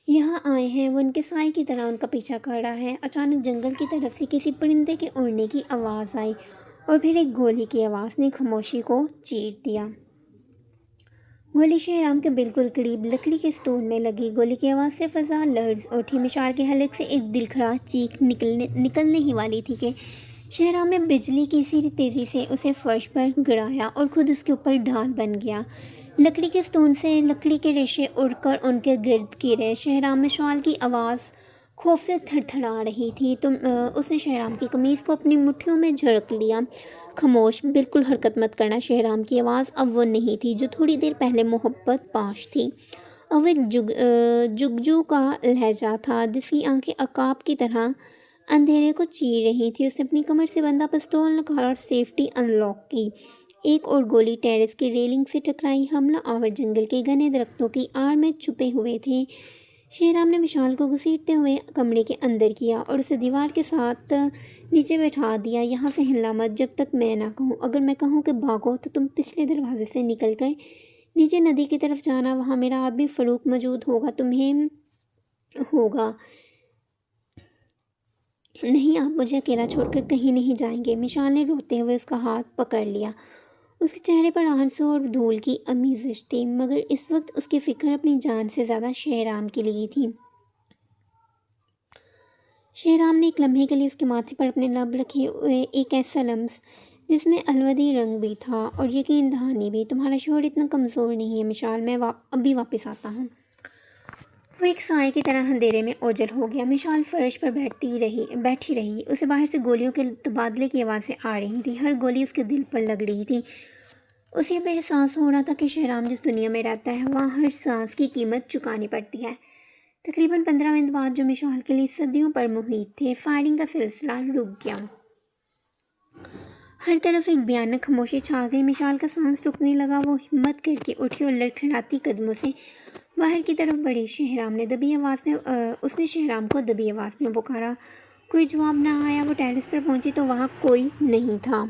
यहाँ आए हैं वो उनके साए की तरह उनका पीछा कर रहा है। अचानक जंगल की तरफ से किसी परिंदे के उड़ने की आवाज़ आई और फिर एक गोली की आवाज़ ने खामोशी को चीर दिया। गोली शेहराम के बिल्कुल करीब लकड़ी के स्टोन में लगी। गोली की आवाज़ से फ़ज़ा लर्ज़ उठी। मिशाल के हलक से एक दिलखराश चीख निकलने ही वाली थी कि शेहराम ने बिजली की सी तेज़ी से उसे फर्श पर गिराया और ख़ुद उसके ऊपर ढाल बन गया। लकड़ी के स्टोन से लकड़ी के रेशे उड़कर उनके गिर्द गिरे। शेहराम मिशाल की आवाज़ खौफ से थरथरा रही थी। उसने शेहराम की कमीज़ को अपनी मुट्ठियों में झड़क लिया। खामोश, बिल्कुल हरकत मत करना। शेहराम की आवाज़ अब वो नहीं थी जो थोड़ी देर पहले मोहब्बत पाश थी। अब वो एक जुगजू का लहजा था जिसकी आंखें अकाब की तरह अंधेरे को चीर रही थी। उसने अपनी कमर से बंदा पिस्तौल निकाला और सेफ्टी अनलॉक की। एक और गोली टेरेस की रेलिंग से टकराई। हमला आवर जंगल के घने दरख्तों की आड़ में छुपे हुए थे। शेहराम ने मिशाल को घसीटते हुए कमरे के अंदर किया और उसे दीवार के साथ नीचे बैठा दिया। यहाँ से हिलना मत जब तक मैं ना कहूँ। अगर मैं कहूँ कि भागो तो तुम पिछले दरवाजे से निकल कर नीचे नदी की तरफ जाना। वहाँ मेरा आदमी फ़ारूक मौजूद होगा। तुम्हें होगा नहीं, आप मुझे अकेला छोड़कर कहीं नहीं जाएंगे। मिशाल ने रोते हुए उसका हाथ पकड़ लिया। उसके चेहरे पर आंसू और धूल की आमिज़श थी, मगर इस वक्त उसकी फ़िक्र अपनी जान से ज़्यादा शेहराम के लिए थी। शेहराम ने एक लम्हे के लिए उसके माथे पर अपने लब रखे हुए एक ऐसा लम्स जिसमें अलवदी रंग भी था और यकीन दहानी भी। तुम्हारा शोर इतना कमज़ोर नहीं है मिशाल, मैं अभी वापस आता हूँ। वो एक साए की तरह अंधेरे में ओझल हो गया। मिशाल फर्श पर बैठी रही। उसे बाहर से गोलियों के तबादले की आवाज़ें आ रही थी। हर गोली उसके दिल पर लग रही थी। उसे अब एहसास हो रहा था कि शेहराम जिस दुनिया में रहता है वहाँ हर सांस की कीमत चुकानी पड़ती है। तकरीबन 15 मिनट बाद जो मिशाल के लिए सदियों पर मुहित थे, फायरिंग का सिलसिला रुक गया। हर तरफ एक भयानक खामोशी छा गई। मिशाल का सांस रुकने लगा। वो हिम्मत करके उठी और लड़खड़ाती कदमों से बाहर की तरफ बढ़ी। उसने शेहराम को दबी आवाज़ में पुकारा। कोई जवाब ना आया। वो टेरेस पर पहुंची तो वहाँ कोई नहीं था।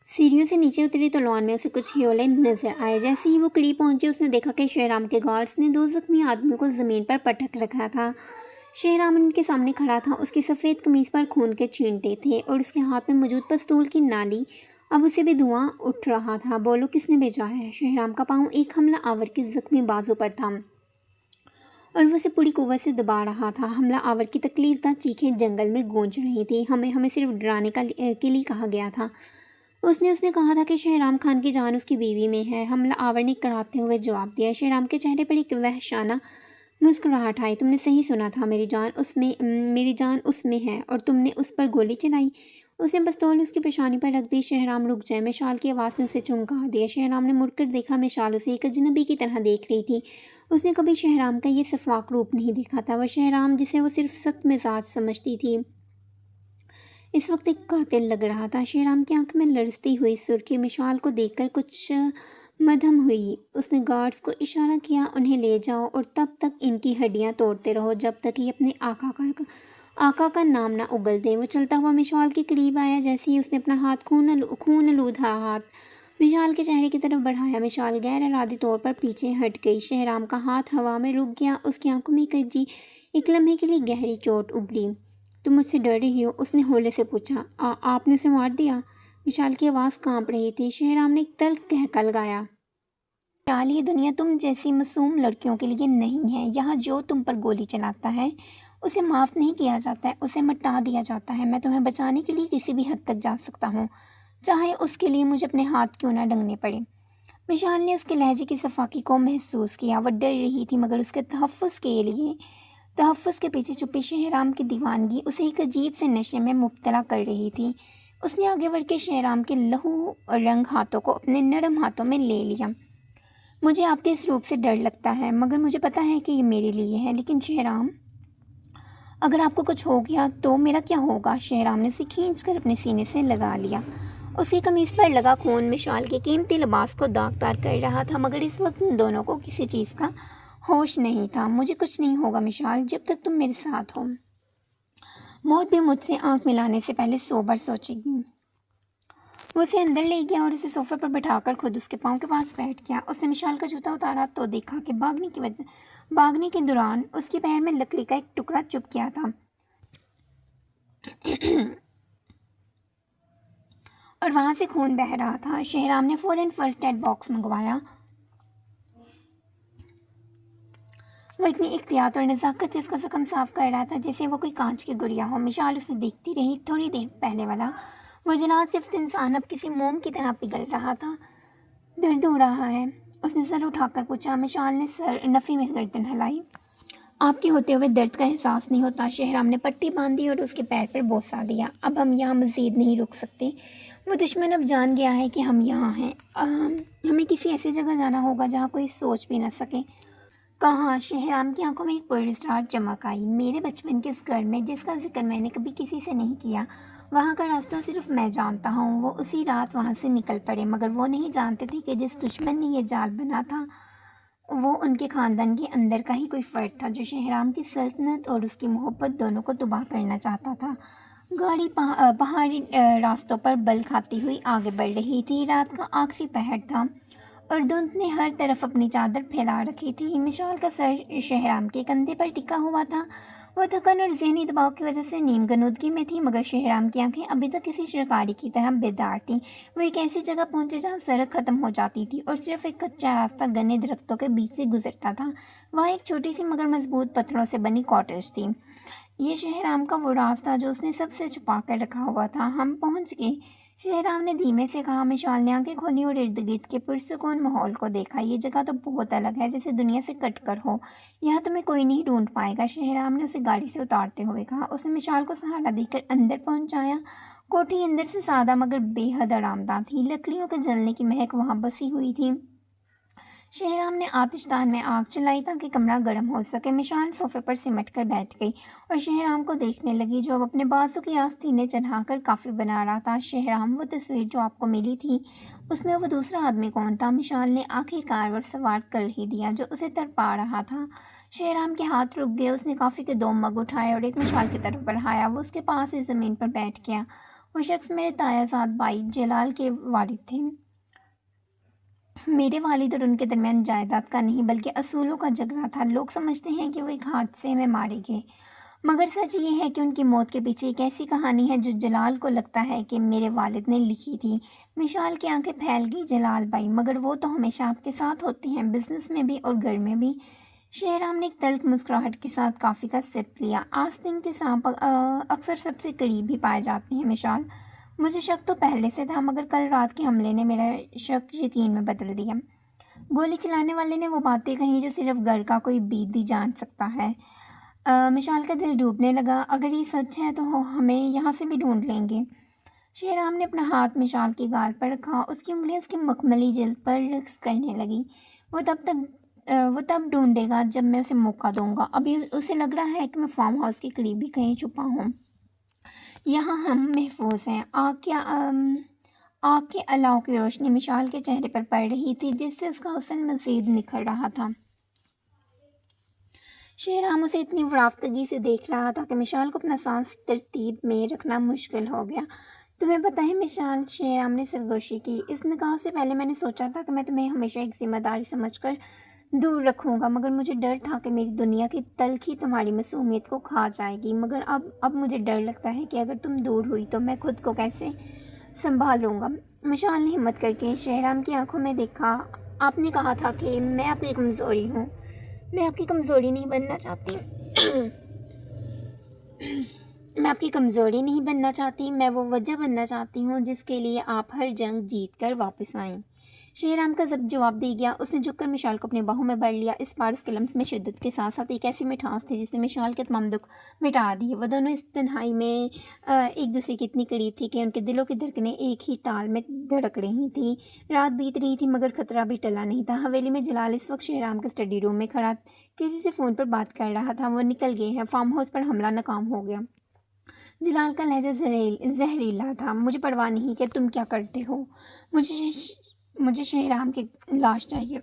सीढ़ियों से नीचे उतरी तो लॉन में उसे कुछ ह्योले नजर आए। जैसे ही वो करीब पहुंची उसने देखा कि शेहराम के गार्ड्स ने 2 जख्मी आदमियों को ज़मीन पर पटक रखा था। शेहराम उनके सामने खड़ा था। उसकी सफ़ेद कमीज़ पर खून के छींटे थे और उसके हाथ में मौजूद पिस्तौल की नाली अब उसे भी धुआं उठ रहा था। बोलो, किसने भेजा है? शेहराम का पाँव एक हमला आवर के जख्मी बाजू पर था और वो उसे पूरी कुव्वत से दबा रहा था। हमला आवर की तकलीफदा चीखें जंगल में गूंज रही थी। हमें सिर्फ डराने के लिए कहा गया था। उसने कहा था कि शेहराम खान की जान उसकी बीवी में है। हमला आवर ने कराते हुए जवाब दिया। शेहराम के चेहरे पर एक वहशाना मुस्कुराहट आई। तुमने सही सुना था, मेरी जान उसमें है और तुमने उस पर गोली चलाई। उसने पिस्तौल उसकी पेशानी पर रख दी। शेहराम, रुक जाए। मिशाल की आवाज़ ने उसे चौंका दिया। शेहराम ने मुड़कर देखा। मिशाल उसे एक अजनबी की तरह देख रही थी। उसने कभी शेहराम का ये सफाक रूप नहीं देखा था। वह शेहराम जिसे वो सिर्फ सख्त मिजाज समझती थी इस वक्त एक कातिल लग रहा था। शेहराम की आंख में लरसती हुई सुर्खी मिशाल को देखकर कुछ मध्यम हुई। उसने गार्ड्स को इशारा किया, उन्हें ले जाओ और तब तक इनकी हड्डियां तोड़ते रहो जब तक ये अपने आका का नाम ना उगल दे। वो चलता हुआ मिशाल के करीब आया। जैसे ही उसने अपना हाथ खून आलूदा हाथ मिशाल के चेहरे की तरफ बढ़ाया, मिशाल गैर इरादी तौर पर पीछे हट गई। शेहराम का हाथ हवा में रुक गया। उसकी आंखों में एक लम्हे के लिए गहरी चोट उभरी। तुम मुझसे डर रही हो? उसने होले से पूछा। आपने उसे मार दिया? विशाल की आवाज़ कांप रही थी। शेहराम ने एक तल्ख कहकर लगाया। विशाल, ये दुनिया तुम जैसी मासूम लड़कियों के लिए नहीं है। यहाँ जो तुम पर गोली चलाता है उसे माफ़ नहीं किया जाता है, उसे मिटा दिया जाता है। मैं तुम्हें बचाने के लिए किसी भी हद तक जा सकता हूँ, चाहे उसके लिए मुझे अपने हाथ क्यों ना डंगने पड़े। विशाल ने उसके लहजे की सफाकी को महसूस किया। वह डर रही थी मगर उसके तहफ़्फ़ुज़ के पीछे छुपी शेहराम की दीवानगी उसे एक अजीब से नशे में मुब्तला कर रही थी। उसने आगे बढ़ के शेहराम के लहू रंग हाथों को अपने नरम हाथों में ले लिया। मुझे आपके इस रूप से डर लगता है मगर मुझे पता है कि ये मेरे लिए है। लेकिन शेहराम, अगर आपको कुछ हो गया तो मेरा क्या होगा? शेहराम ने उसे खींचकर अपने सीने से लगा लिया। उसकी कमीज़ पर लगा खून मिशाल के कीमती लिबास को दागदार कर रहा था मगर इस वक्त उन दोनों को किसी चीज़ का होश नहीं था। मुझे कुछ नहीं होगा मिशाल, जब तक तुम मेरे साथ हो। मौत भी मुझसे आंख मिलाने से पहले 100 बार सोचेगी। वो उसे अंदर ले गया और उसे सोफे पर बैठाकर खुद उसके पाँव के पास बैठ गया। उसने मिशाल का जूता उतारा तो देखा कि भागने के दौरान उसके पैर में लकड़ी का एक टुकड़ा चुभ गया था और वहाँ से खून बह रहा था। शेहराम ने फौरन फर्स्ट एड बॉक्स मंगवाया। वो इतनी एहतियात और नज़ाकत से उसका ज़ख्म साफ कर रहा था जैसे वो कोई कांच की गुड़िया हो। मिशाल उसे देखती रही। थोड़ी देर पहले वाला वो जला सिर्फ इंसान अब किसी मोम की तरह पिघल रहा था। दर्द हो रहा है? उसने सर उठाकर पूछा। मिशाल ने सर नफ़ी में गर्दन हिलाई। आपके होते हुए दर्द का एहसास नहीं होता। शेहराम ने पट्टी बांधी और उसके पैर पर बोसा दिया। अब हम यहाँ मज़ीद नहीं रुक सकते। वो दुश्मन अब जान गया है कि हम यहाँ हैं। हमें किसी ऐसी जगह जाना होगा जहाँ कोई सोच भी न सके। कहाँ? शेहराम की आंखों में एक पुरस्कार चमक आई। मेरे बचपन के उस घर में जिसका जिक्र मैंने कभी किसी से नहीं किया, वहाँ का रास्ता सिर्फ मैं जानता हूँ। वो उसी रात वहाँ से निकल पड़े मगर वो नहीं जानते थे कि जिस दुश्मन ने ये जाल बना था वो उनके ख़ानदान के अंदर का ही कोई फ़र्द था जो शेहराम की सल्तनत और उसकी मोहब्बत दोनों को तबाह करना चाहता था। गाड़ी पहाड़ी रास्तों पर बल खाती हुई आगे बढ़ रही थी। रात का आखिरी पहर था और धुंध ने हर तरफ अपनी चादर फैला रखी थी। मिशाल का सर शेहराम के कंधे पर टिका हुआ था। वह थकन और ज़हनी दबाव की वजह से नीम गनुदगी में थी मगर शेहराम की आंखें अभी तक किसी शिकारी की तरह बेदार थीं। वो एक ऐसी जगह पहुंचे जहां सड़क ख़त्म हो जाती थी और सिर्फ एक कच्चा रास्ता घने दरख्तों के बीच से गुजरता था। वहाँ एक छोटी सी मगर मजबूत पत्थरों से बनी कॉटेज थी। ये शहराम का वो राज था जो उसने सबसे छुपा कर रखा हुआ था। हम पहुंच गए। शहराम ने धीमे से कहा। मिशाल ने आंखें खोली और इर्द गिर्द के पुरसुकून माहौल को देखा। ये जगह तो बहुत अलग है, जैसे दुनिया से कट कर हो। यहाँ तुम्हें कोई नहीं ढूंढ पाएगा, शहराम ने उसे गाड़ी से उतारते हुए कहा। उसने मिशाल को सहारा देकर अंदर पहुंचाया। कोठी अंदर से सादा मगर बेहद आरामदाह थी। लकड़ियों के जलने की महक वहाँ बसी हुई थी। शहराम ने आतिशदान में आग चलाई ताकि कमरा गर्म हो सके। मिशाल सोफे पर सिमट कर बैठ गई और शहराम को देखने लगी, जो अब अपने बाजू की आस्तीनें चढ़ाकर काफ़ी बना रहा था। शहराम, वो तस्वीर जो आपको मिली थी, उसमें वो दूसरा आदमी कौन था? मिशाल ने आखिरकार वो सवाल कर ही दिया जो उसे तड़पा रहा था। शहराम के हाथ रुक गए। उसने कॉफ़ी के 2 मग उठाए और एक मिशाल की तरफ बढ़ाया। वो उसके पास ही ज़मीन पर बैठ गया। वो शख्स मेरे तायाजाद भाई जलाल के वालिद थे। मेरे वालिद और उनके दरमियान जायदाद का नहीं बल्कि असूलों का झगड़ा था। लोग समझते हैं कि वो एक हादसे में मारे गए, मगर सच ये है कि उनकी मौत के पीछे एक ऐसी कहानी है जो जलाल को लगता है कि मेरे वालिद ने लिखी थी। मिशाल की आंखें फैल गई। जलाल भाई, मगर वो तो हमेशा आपके साथ होते हैं, बिजनेस में भी और घर में भी। शहराम ने एक तल्ख मुस्कुराहट के साथ कॉफ़ी का सिप लिया। आस्तीन के सांप अक्सर सबसे करीब ही पाए जाते हैं मिशाल। मुझे शक तो पहले से था, मगर कल रात के हमले ने मेरा शक यकीन में बदल दिया। गोली चलाने वाले ने वो बातें कहीं जो सिर्फ घर का कोई बीती जान सकता है। मिशाल का दिल डूबने लगा। अगर ये सच है तो हमें यहाँ से भी ढूंढ लेंगे। शेराम ने अपना हाथ मिशाल की गाल पर रखा। उसकी उंगलियां उसकी मखमली जिल्द पर रक्स करने लगी। वो तब ढूंढेगा जब मैं उसे मौका दूंगा। अभी उसे लग रहा है कि मैं फार्म हाउस के करीब ही कहीं छुपा हूँ। यहाँ हम महफूज हैं। आग के अलाव की रोशनी मिशाल के चेहरे पर पड़ रही थी, जिससे उसका हुस्न मज़ीद निखर रहा था। शेराम उसे इतनी वराफ्तगी से देख रहा था कि मिशाल को अपना सांस तरतीब में रखना मुश्किल हो गया। तुम्हें पता है मिशाल, शेराम ने सरगोशी की, इस निकाह से पहले मैंने सोचा था कि मैं तुम्हें हमेशा एक जिम्मेदारी समझकर दूर रखूंगा, मगर मुझे डर था कि मेरी दुनिया की तलखी तुम्हारी मासूमियत को खा जाएगी। मगर अब मुझे डर लगता है कि अगर तुम दूर हुई तो मैं खुद को कैसे संभालूंगा। मिशाल ने हिम्मत करके शेहराम की आंखों में देखा। आपने कहा था कि मैं आपकी कमज़ोरी हूँ। मैं आपकी कमज़ोरी नहीं बनना चाहती। मैं आपकी कमज़ोरी नहीं बनना चाहती। मैं वो वजह बनना चाहती हूँ जिसके लिए आप हर जंग जीत कर वापस आएँ। शेहराम का जब जवाब दे गया, उसने झुककर मिशाल को अपनी बाहों में भर लिया। इस बार उसके लम्स में शिद्दत के साथ साथ एक ऐसी मिठास थी जिसने मिशाल के तमाम दुख मिटा दिए। वो दोनों इस तन्हाई में एक दूसरे के इतनी करीब थी कि उनके दिलों की धड़कनें एक ही ताल में धड़क रही थी। रात बीत रही थी मगर खतरा भी टला नहीं था। हवेली में जलाल इस वक्त शेहराम के स्टडी रूम में खड़ा किसी से फ़ोन पर बात कर रहा था। वो निकल गए हैं। फार्म हाउस पर हमला नाकाम हो गया। जलाल का लहजा जहरीला था। मुझे परवाह नहीं कि तुम क्या करते हो। मुझे शेहराम की लाश चाहिए।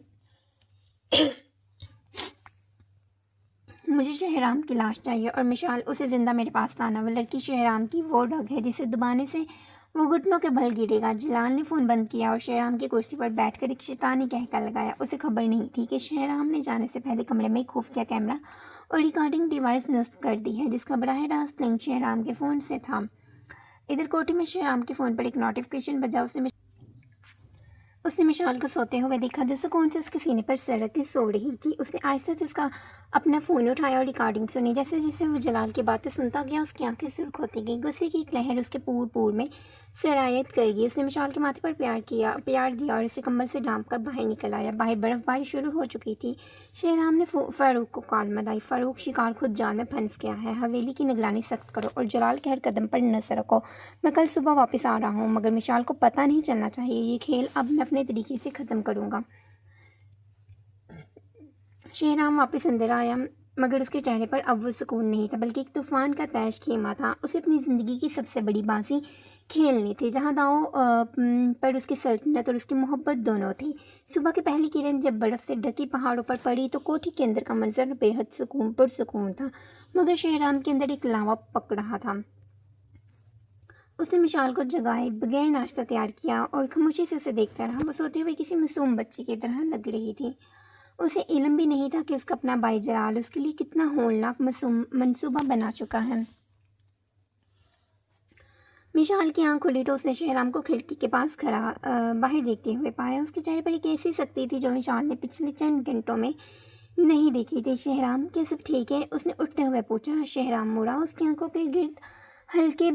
मुझे शेहराम की लाश चाहिए और मिशाल, उसे ज़िंदा मेरे पास लाना। वो लड़की शेहराम की वो रग है जिसे दबाने से वो घुटनों के बल गिरेगा। जलाल ने फ़ोन बंद किया और शेहराम की कुर्सी पर बैठकर एक शैतानी कहका लगाया। उसे खबर नहीं थी कि शेहराम ने जाने से पहले कमरे में एक खुफिया कैमरा और रिकॉर्डिंग डिवाइस नस्ब कर दी है, जिसका बराह रास्त लिंक शेहराम के फ़ोन से था। इधर कोठी में शेहराम के फ़ोन पर एक नोटिफिकेशन बजा। उसने मिशाल को सोते हुए देखा जो सुकून से उसके सीने पर सड़क के सो रही थी। उसने आहिस्ता से उसका अपना फ़ोन उठाया और रिकॉर्डिंग सुनी। जैसे जैसे वो जलाल की बातें सुनता गया, उसकी आंखें सुर्ख होती गई। गुस्से की एक लहर उसके पूर में सरायत कर गई। उसने मिशाल के माथे पर प्यार दिया और उसे कंबल से ढांप कर बाहर निकल आया। बाहर बर्फ़बारी शुरू हो चुकी थी। शेहराम ने फ़ारूक को कॉल मराई। फ़ारूक, शिकार खुद जाल में फंस गया है। हवेली की निगरानी सख्त करो और जलाल के हर कदम पर नजर रखो। मैं कल सुबह वापस आ रहा हूँ, मगर मिशाल को पता नहीं चलना चाहिए। ये खेल अब मैं अपने तरीके से ख़त्म करूँगा। शेहराम वापस अंदर आया, मगर उसके चेहरे पर अब वो सुकून नहीं था, बल्कि एक तूफ़ान का तैश खेमा था। उसे अपनी ज़िंदगी की सबसे बड़ी बाजी खेलनी थी, जहाँ दांव पर उसकी सल्तनत और उसकी मोहब्बत दोनों थी। सुबह की पहली किरण जब बर्फ़ से ढकी पहाड़ों पर पड़ी तो कोठी के अंदर का मंजर बेहद पुरसुकून था, मगर शेहराम के अंदर एक लावा पक रहा था। उसने मिशाल को जगाए बगैर नाश्ता तैयार किया और खामोशी से उसे देखता रहा। वो सोते हुए किसी मासूम बच्चे की तरह लग रही थी। उसे इल्म भी नहीं था कि उसका अपना भाई जलाल उसके लिए कितना होलनाक मंसूबा बना चुका है। मिशाल की आंख खुली तो उसने शेहराम को खिड़की के पास खड़ा बाहर देखते हुए पाया। उसके चेहरे पर एक ऐसी सख्ती थी जो मिशाल ने पिछले चंद घंटों में नहीं देखी थी शहराम, क्या सब ठीक है? उसने उठते हुए पूछा। शहराम मुड़ा, उसकी आंखों के गिर्द हल्के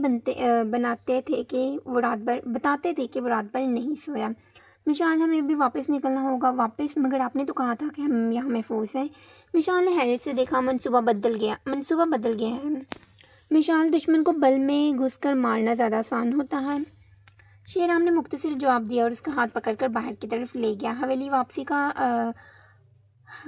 बनाते थे कि वो रात भर बताते थे कि वो रात भर नहीं सोया। मिशाल, हमें भी वापस निकलना होगा। वापस? मगर आपने तो कहा था कि हम यहाँ महफूज हैं। मिशाल ने हैरत से देखा। मंसूबा बदल गया है मिशाल। दुश्मन को बल में घुसकर मारना ज़्यादा आसान होता है। शेराम ने मुख्तसर जवाब दिया और उसका हाथ पकड़कर बाहर की तरफ ले गया। हवेली वापसी का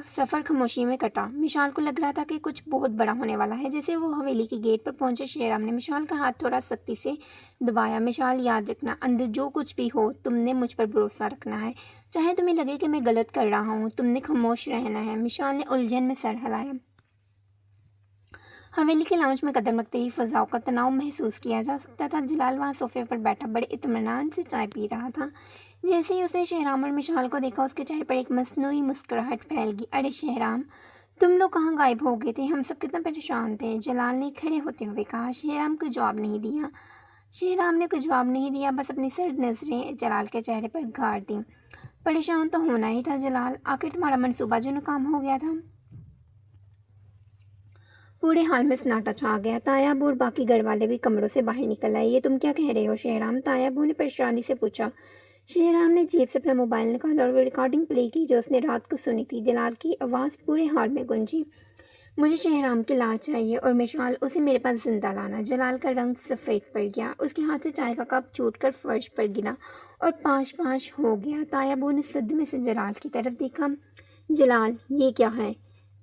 सफ़र खामोशी में कटा। मिशाल को लग रहा था कि कुछ बहुत बड़ा होने वाला है। जैसे वो हवेली के गेट पर पहुंचे, शेराम ने मिशाल का हाथ थोड़ा सख्ती से दबाया। मिशाल, याद रखना, अंदर जो कुछ भी हो तुमने मुझ पर भरोसा रखना है। चाहे तुम्हें लगे कि मैं गलत कर रहा हूँ, तुमने खामोश रहना है। मिशाल ने उलझन में सर हिलाया। हवेली के लाउंज में कदम रखते ही फ़ज़ाओं का तनाव महसूस किया जा सकता था। जलाल वहाँ सोफे पर बैठा बड़े इत्मीनान से चाय पी रहा था। जैसे ही उसने शहराम और मिशाल को देखा, उसके चेहरे पर एक मसनूई मुस्कुराहट फैल गई। अरे शहराम, तुम लोग कहाँ गायब हो गए थे? हम सब कितना परेशान थे, जलाल ने खड़े होते हुए कहा। शहराम ने कोई जवाब नहीं दिया, बस अपनी सर्द नज़रें जलाल के चेहरे पर गाड़ दी। परेशान तो होना ही था जलाल, आखिर तुम्हारा मनसूबा जो नाकाम हो गया था। पूरे हाल में सन्नाटा छा गया। तायाब और बाकी घर वाले भी कमरों से बाहर निकल आए। ये तुम क्या कह रहे हो शहराम? तायाबू ने परेशानी से पूछा। शहराम ने जेब से अपना मोबाइल निकाला और वो रिकॉर्डिंग प्ले की जो उसने रात को सुनी थी। जलाल की आवाज़ पूरे हॉल में गूंजी। मुझे शहराम की लाश चाहिए और मिशाल, उसे मेरे पास जिंदा लाना। जलाल का रंग सफ़ेद पड़ गया। उसके हाथ से चाय का कप छूटकर फर्श पर गिरा और पाँच पाँच हो गया। तायाबू ने सदमे से जलाल की तरफ देखा। जलाल, ये क्या है?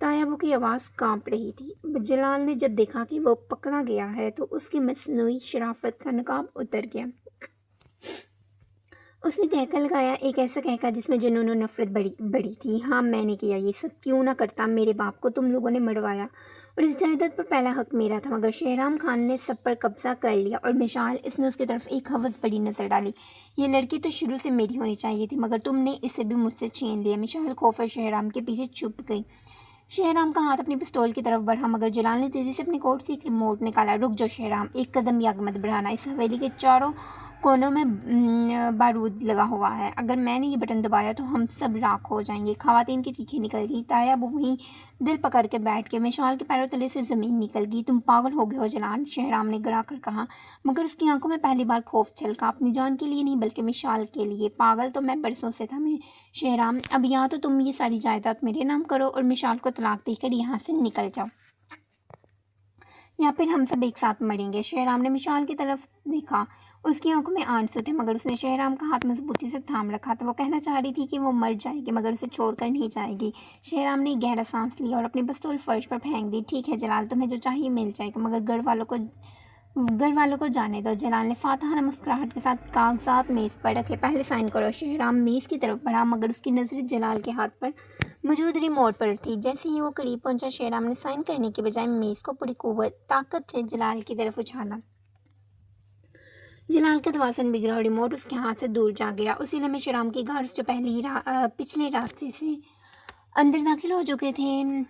तायाबू की आवाज़ कांप रही थी। जलाल ने जब देखा कि वो पकड़ा गया है तो उसकी मसनूई शराफत का नकाब उतर गया। उसने कहकर लगाया, एक ऐसा कहकर जिसमें जुनून और नफरत बड़ी थी। हाँ, मैंने किया ये सब। क्यों ना करता? मेरे बाप को तुम लोगों ने मरवाया और इस जायदाद पर पहला हक मेरा था, मगर शहराम खान ने सब पर कब्जा कर लिया। और मिशाल, इसने उसकी तरफ एक हवस बड़ी नज़र डाली। ये लड़की तो शुरू से मेरी होनी चाहिए थी, मगर तुमने इसे भी मुझसे छीन लिया। मिशाल खौफ शहराम के पीछे छुप गई। शहराम का हाथ अपनी पिस्तौल की तरफ बढ़ा, मगर जलाल ने तेज़ी से अपने कोट से एक रिमोट निकाला। रुक जाओ शहराम, एक कदम भी आगे मत बढ़ाना। इस हवेली के चारों कोनों में बारूद लगा हुआ है। अगर मैंने ये बटन दबाया तो हम सब राख हो जाएंगे। ख़वातीन की चीखें निकल गई। तायाब वहीं दिल पकड़ के बैठ गए। मिशाल के पैरों तले से ज़मीन निकल गई। तुम पागल हो गए हो जलाल, शहराम ने गिरा कर कहा, मगर उसकी आंखों में पहली बार खौफ छलका। अपनी जान के लिए नहीं, बल्कि मिशाल के लिए। पागल तो मैं बरसों से था। मैं शहराम, अब या तो तुम ये सारी जायदाद मेरे नाम करो और मिशाल को तलाक देकर यहाँ से निकल जाओ, या फिर हम सब एक साथ मरेंगे। शहराम ने मिशाल की तरफ देखा। उसकी आंखों में आंसू थे, मगर उसने शहराम का हाथ मजबूती से थाम रखा था। वो कहना चाह रही थी कि वो मर जाएगी, मगर उसे छोड़कर नहीं जाएगी। शहराम ने गहरा सांस लिया और अपनी पिस्तौल फर्श पर फेंक दी। ठीक है जलाल, तुम्हें जो चाहिए मिल जाएगा, मगर घर वालों को जाने दो। जलाल ने फातहाना मुस्कुराहट के साथ कागजात मेज़ पर रखे। पहले साइन करो। शहराम मेज़ की तरफ बढ़ा, मगर उसकी नज़रें जलाल के हाथ पर मौजूद रिमोट पर थी। जैसे ही वो करीब पहुंचा, शहराम ने साइन करने के बजाय मेज़ को पूरी ताकत से जलाल की तरफ उछाला। जलाल का तवाज़ुन बिगड़ा और रिमोट उसके हाथ से दूर जा गिरा। उसी लम्हे शहराम के घर जो पिछले रास्ते से अंदर दाखिल हो चुके थे,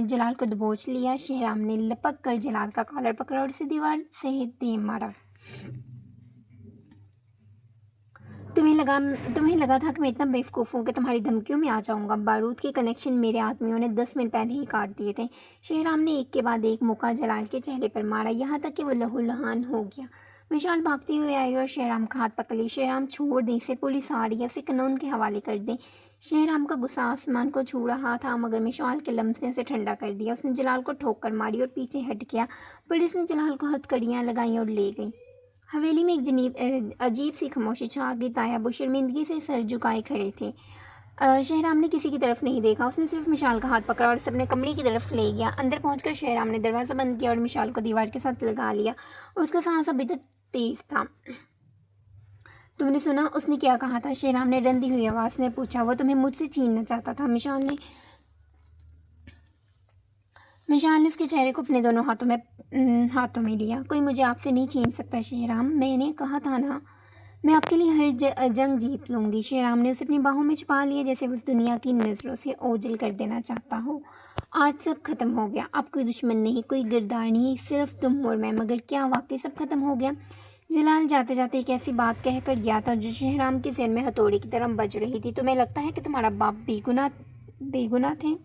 जलाल को दबोच लिया। शहराम ने लपक कर जलाल का कॉलर पकड़ा और उसे दीवार से दे मारा। तुम्हें लगा था कि मैं इतना बेवकूफ़ हूँ कि तुम्हारी धमकियों में आ जाऊँगा। बारूद के कनेक्शन मेरे आदमियों ने 10 मिनट पहले ही काट दिए थे। शहराम ने एक के बाद एक मुक्का जलाल के चेहरे पर मारा, यहाँ तक कि वो लहूलुहान हो गया। विशाल भागते हुए आई और शहराम का हाथ पकड़ ली। शहराम, छोड़ दे इसे, पुलिस आ रही है, उसे कानून के हवाले कर दे। शहराम का गुस्सा आसमान को छू रहा था, मगर मिशाल के लम्स ने उसे ठंडा कर दिया। उसने जलाल को ठोकर मारी और पीछे हट गया। पुलिस ने जलाल को हथकड़ियाँ लगाई और ले गई। हवेली में एक अजीब सी खामोशी छा गई। तायाबू शर्मिंदगी से सर झुकाए खड़े थे। शहराम ने किसी की तरफ नहीं देखा। उसने सिर्फ मिशाल का हाथ पकड़ा और उसे अपने कमरे की तरफ ले गया। अंदर पहुंचकर शहराम ने दरवाज़ा बंद किया और मिशाल को दीवार के साथ लगा लिया। उसका सांस अभी तक तेज था। तुमने सुना उसने क्या कहा था? शहराम ने रंधी हुई आवाज़ में पूछा। वो तुम्हें मुझसे छीनना चाहता था। मिशाल ने उसके चेहरे को अपने दोनों हाथों में लिया। कोई मुझे आपसे नहीं छीन सकता शहराम, मैंने कहा था ना, मैं आपके लिए हर जंग जीत लूँगी। शहराम ने उसे अपनी बाहों में छुपा लिया, जैसे उस दुनिया की नज़रों से ओझल कर देना चाहता हो। आज सब खत्म हो गया। अब कोई दुश्मन नहीं, कोई किरदार नहीं, सिर्फ तुम और मैं। मगर क्या वाकई सब खत्म हो गया? जलाल जाते जाते एक ऐसी बात कहकर गया था जो शहराम के ज़हन में हथौड़े की तरह बज रही थी। तुम्हें लगता है कि तुम्हारा बाप बेगुनाह थे?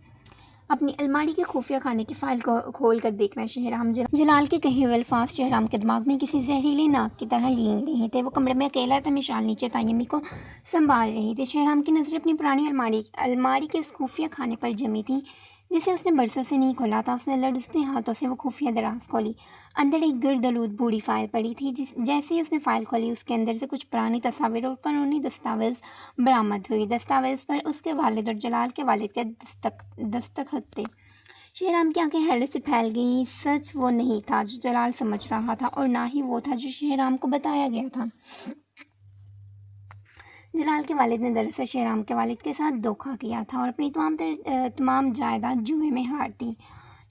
अपनी अलमारी के खुफिया खाने की फ़ाइल को खोल कर देखना शहराम जलाल के कहे हुए अल्फाज शहराम के दिमाग में किसी जहरीले नाक की तरह लीन रहे थे। वो कमरे में अकेला था। मिशाल नीचे तायमी को संभाल रही थी। शहराम की नज़रें अपनी पुरानी अलमारी के उस खुफिया खाने पर जमी थी जिसे उसने बरसों से नहीं खोला था। उसने लड़ते हाथों से वो खुफिया दराज खोली। अंदर एक गर्द-आलूद बूढ़ी फाइल पड़ी थी। जैसे ही उसने फाइल खोली उसके अंदर से कुछ पुरानी तस्वीर और कानूनी दस्तावेज बरामद हुई। दस्तावेज पर उसके वालिद और जलाल के वालिद के दस्तखत थे। शहराम की आंखें हैरत से फैल गईं। सच वो नहीं था जो जलाल समझ रहा था और ना ही वो था जो शहराम को बताया गया था। जलाल के वालिद ने दरअसल शहराम के वालिद के साथ धोखा किया था और अपनी तमाम जायदाद जुए में हार दी।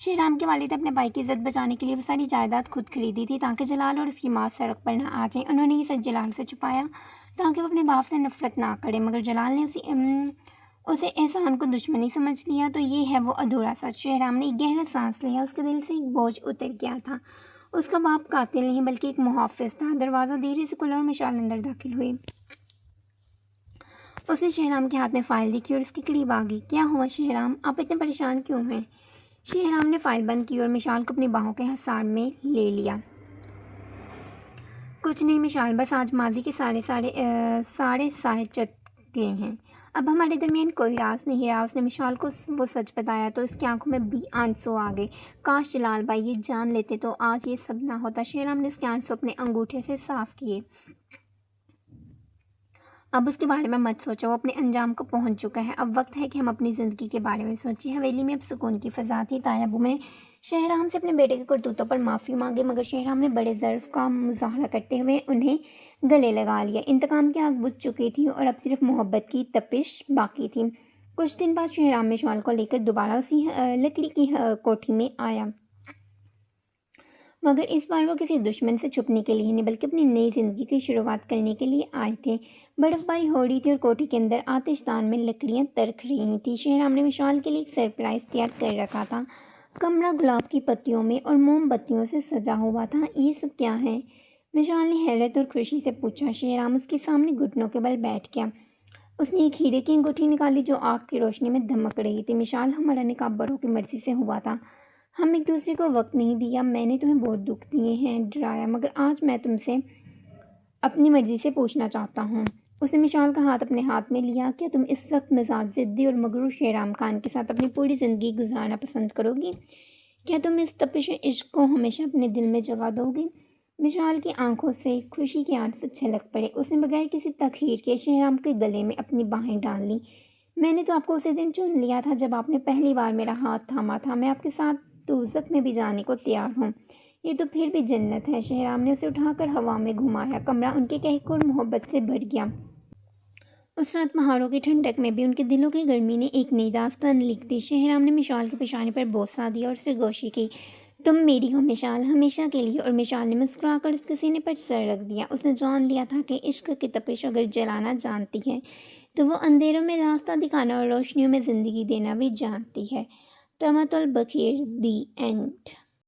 शहराम के वालिद अपने भाई की इज्जत बचाने के लिए वो सारी जायदाद खुद खरीदी थी ताकि जलाल और उसकी माँ सड़क पर ना आ जाए। उन्होंने ये सच जलाल से छुपाया ताकि वो अपने बाप से नफरत ना करे, मगर जलाल ने उसे एहसान को दुश्मनी समझ लिया। तो ये है वो अधूरा सच। शहराम ने एक गहरा सांस लिया। उसके दिल से एक बोझ उतर गया था। उसका बाप कातिल नहीं बल्कि एक मुहाफिज था। दरवाज़ा धीरे से खुला और मिशाल अंदर दाखिल हुई। उसने शहराम के हाथ में फ़ाइल देखी और उसके करीब आ गई। क्या हुआ शहराम, आप इतने परेशान क्यों हैं? शहराम ने फ़ाइल बंद की और मिशाल को अपनी बाहों के हसार में ले लिया। कुछ नहीं मिशाल, बस आज माजी के सारे साए चट गए हैं। अब हमारे दरमियान कोई राज नहीं रहा। उसने मिशाल को वो सच बताया तो उसकी आंखों में भी आंसू आ गए। काश जलाल भाई ये जान लेते तो आज ये सब ना होता। शहराम ने उसके आंसू अपने अंगूठे से साफ किए। अब उसके बारे में मत सोचो, वो अपने अंजाम को पहुंच चुका है। अब वक्त है कि हम अपनी ज़िंदगी के बारे में सोचें। हवेली में अब सुकून की फ़ज़ा थी। तायाबू ने शहराम से अपने बेटे के करतूतों पर माफ़ी मांगी, मगर शहराम ने बड़े ज़र्फ़ का मुज़ाहरा करते हुए उन्हें गले लगा लिया। इंतकाम की आग बुझ चुकी थी और अब सिर्फ मोहब्बत की तपिश बाकी थी। कुछ दिन बाद शहराम मिशाल को लेकर दोबारा उसी लकड़ी की कोठी में आया, मगर इस बार वो किसी दुश्मन से छुपने के लिए नहीं बल्कि अपनी नई ज़िंदगी की शुरुआत करने के लिए आए थे। बर्फ़बारी हो रही थी और कोठी के अंदर आतिशदान में लकड़ियाँ तड़क रही थी। शहराम ने मिशाल के लिए एक सरप्राइज़ तैयार कर रखा था। कमरा गुलाब की पत्तियों में और मोमबत्तियों से सजा हुआ था। ये सब क्या है? मिशाल ने हैरत और खुशी से पूछा। शहराम उसके सामने घुटनों के बल बैठ गया। उसने एक हीरे की अंगूठी निकाली जो आग की रोशनी में दमक रही थी। मिशाल, हमारा निकाह बड़ों की मर्ज़ी से हुआ था। हम एक दूसरे को वक्त नहीं दिया। मैंने तुम्हें बहुत दुख दिए हैं, डराया, मगर आज मैं तुमसे अपनी मर्ज़ी से पूछना चाहता हूँ। उसने मिशाल का हाथ अपने हाथ में लिया। क्या तुम इस सख्त मिजाज, ज़िद्दी और मगरूर शहराम खान के साथ अपनी पूरी ज़िंदगी गुजारना पसंद करोगी? क्या तुम इस तपिश इश्क को हमेशा अपने दिल में जगा दोगी? मिशाल की आंखों से खुशी के आंसू छलक पड़े। उसने बगैर किसी तखीर के शहराम के गले में अपनी बाहें डाल लीं। मैंने तो आपको उसी दिन चुन लिया था जब आपने पहली बार मेरा हाथ थामा था। मैं आपके साथ दोज़ख में भी जाने को तैयार हूँ। ये तो फिर भी जन्नत है। शहराम ने उसे उठाकर हवा में घुमाया। कमरा उनके कहकर और मोहब्बत से भर गया। उस रात पहाड़ों की ठंडक में भी उनके दिलों की गर्मी ने एक नई दास्तान लिख दी। शहराम ने मिशाल के पेशानी पर बोसा दिया और सरगोशी की। तुम मेरी हो मिशाल, हमेशा के लिए। और मिशाल ने मुस्कुराकर उसके सीने पर सर रख दिया। उसने जान लिया था कि इश्क की तपिश अगर जलाना जानती है तो वो अंधेरों में रास्ता दिखाना और रोशनियों में ज़िंदगी देना भी जानती है। तमातुल बखीर, दी एंड।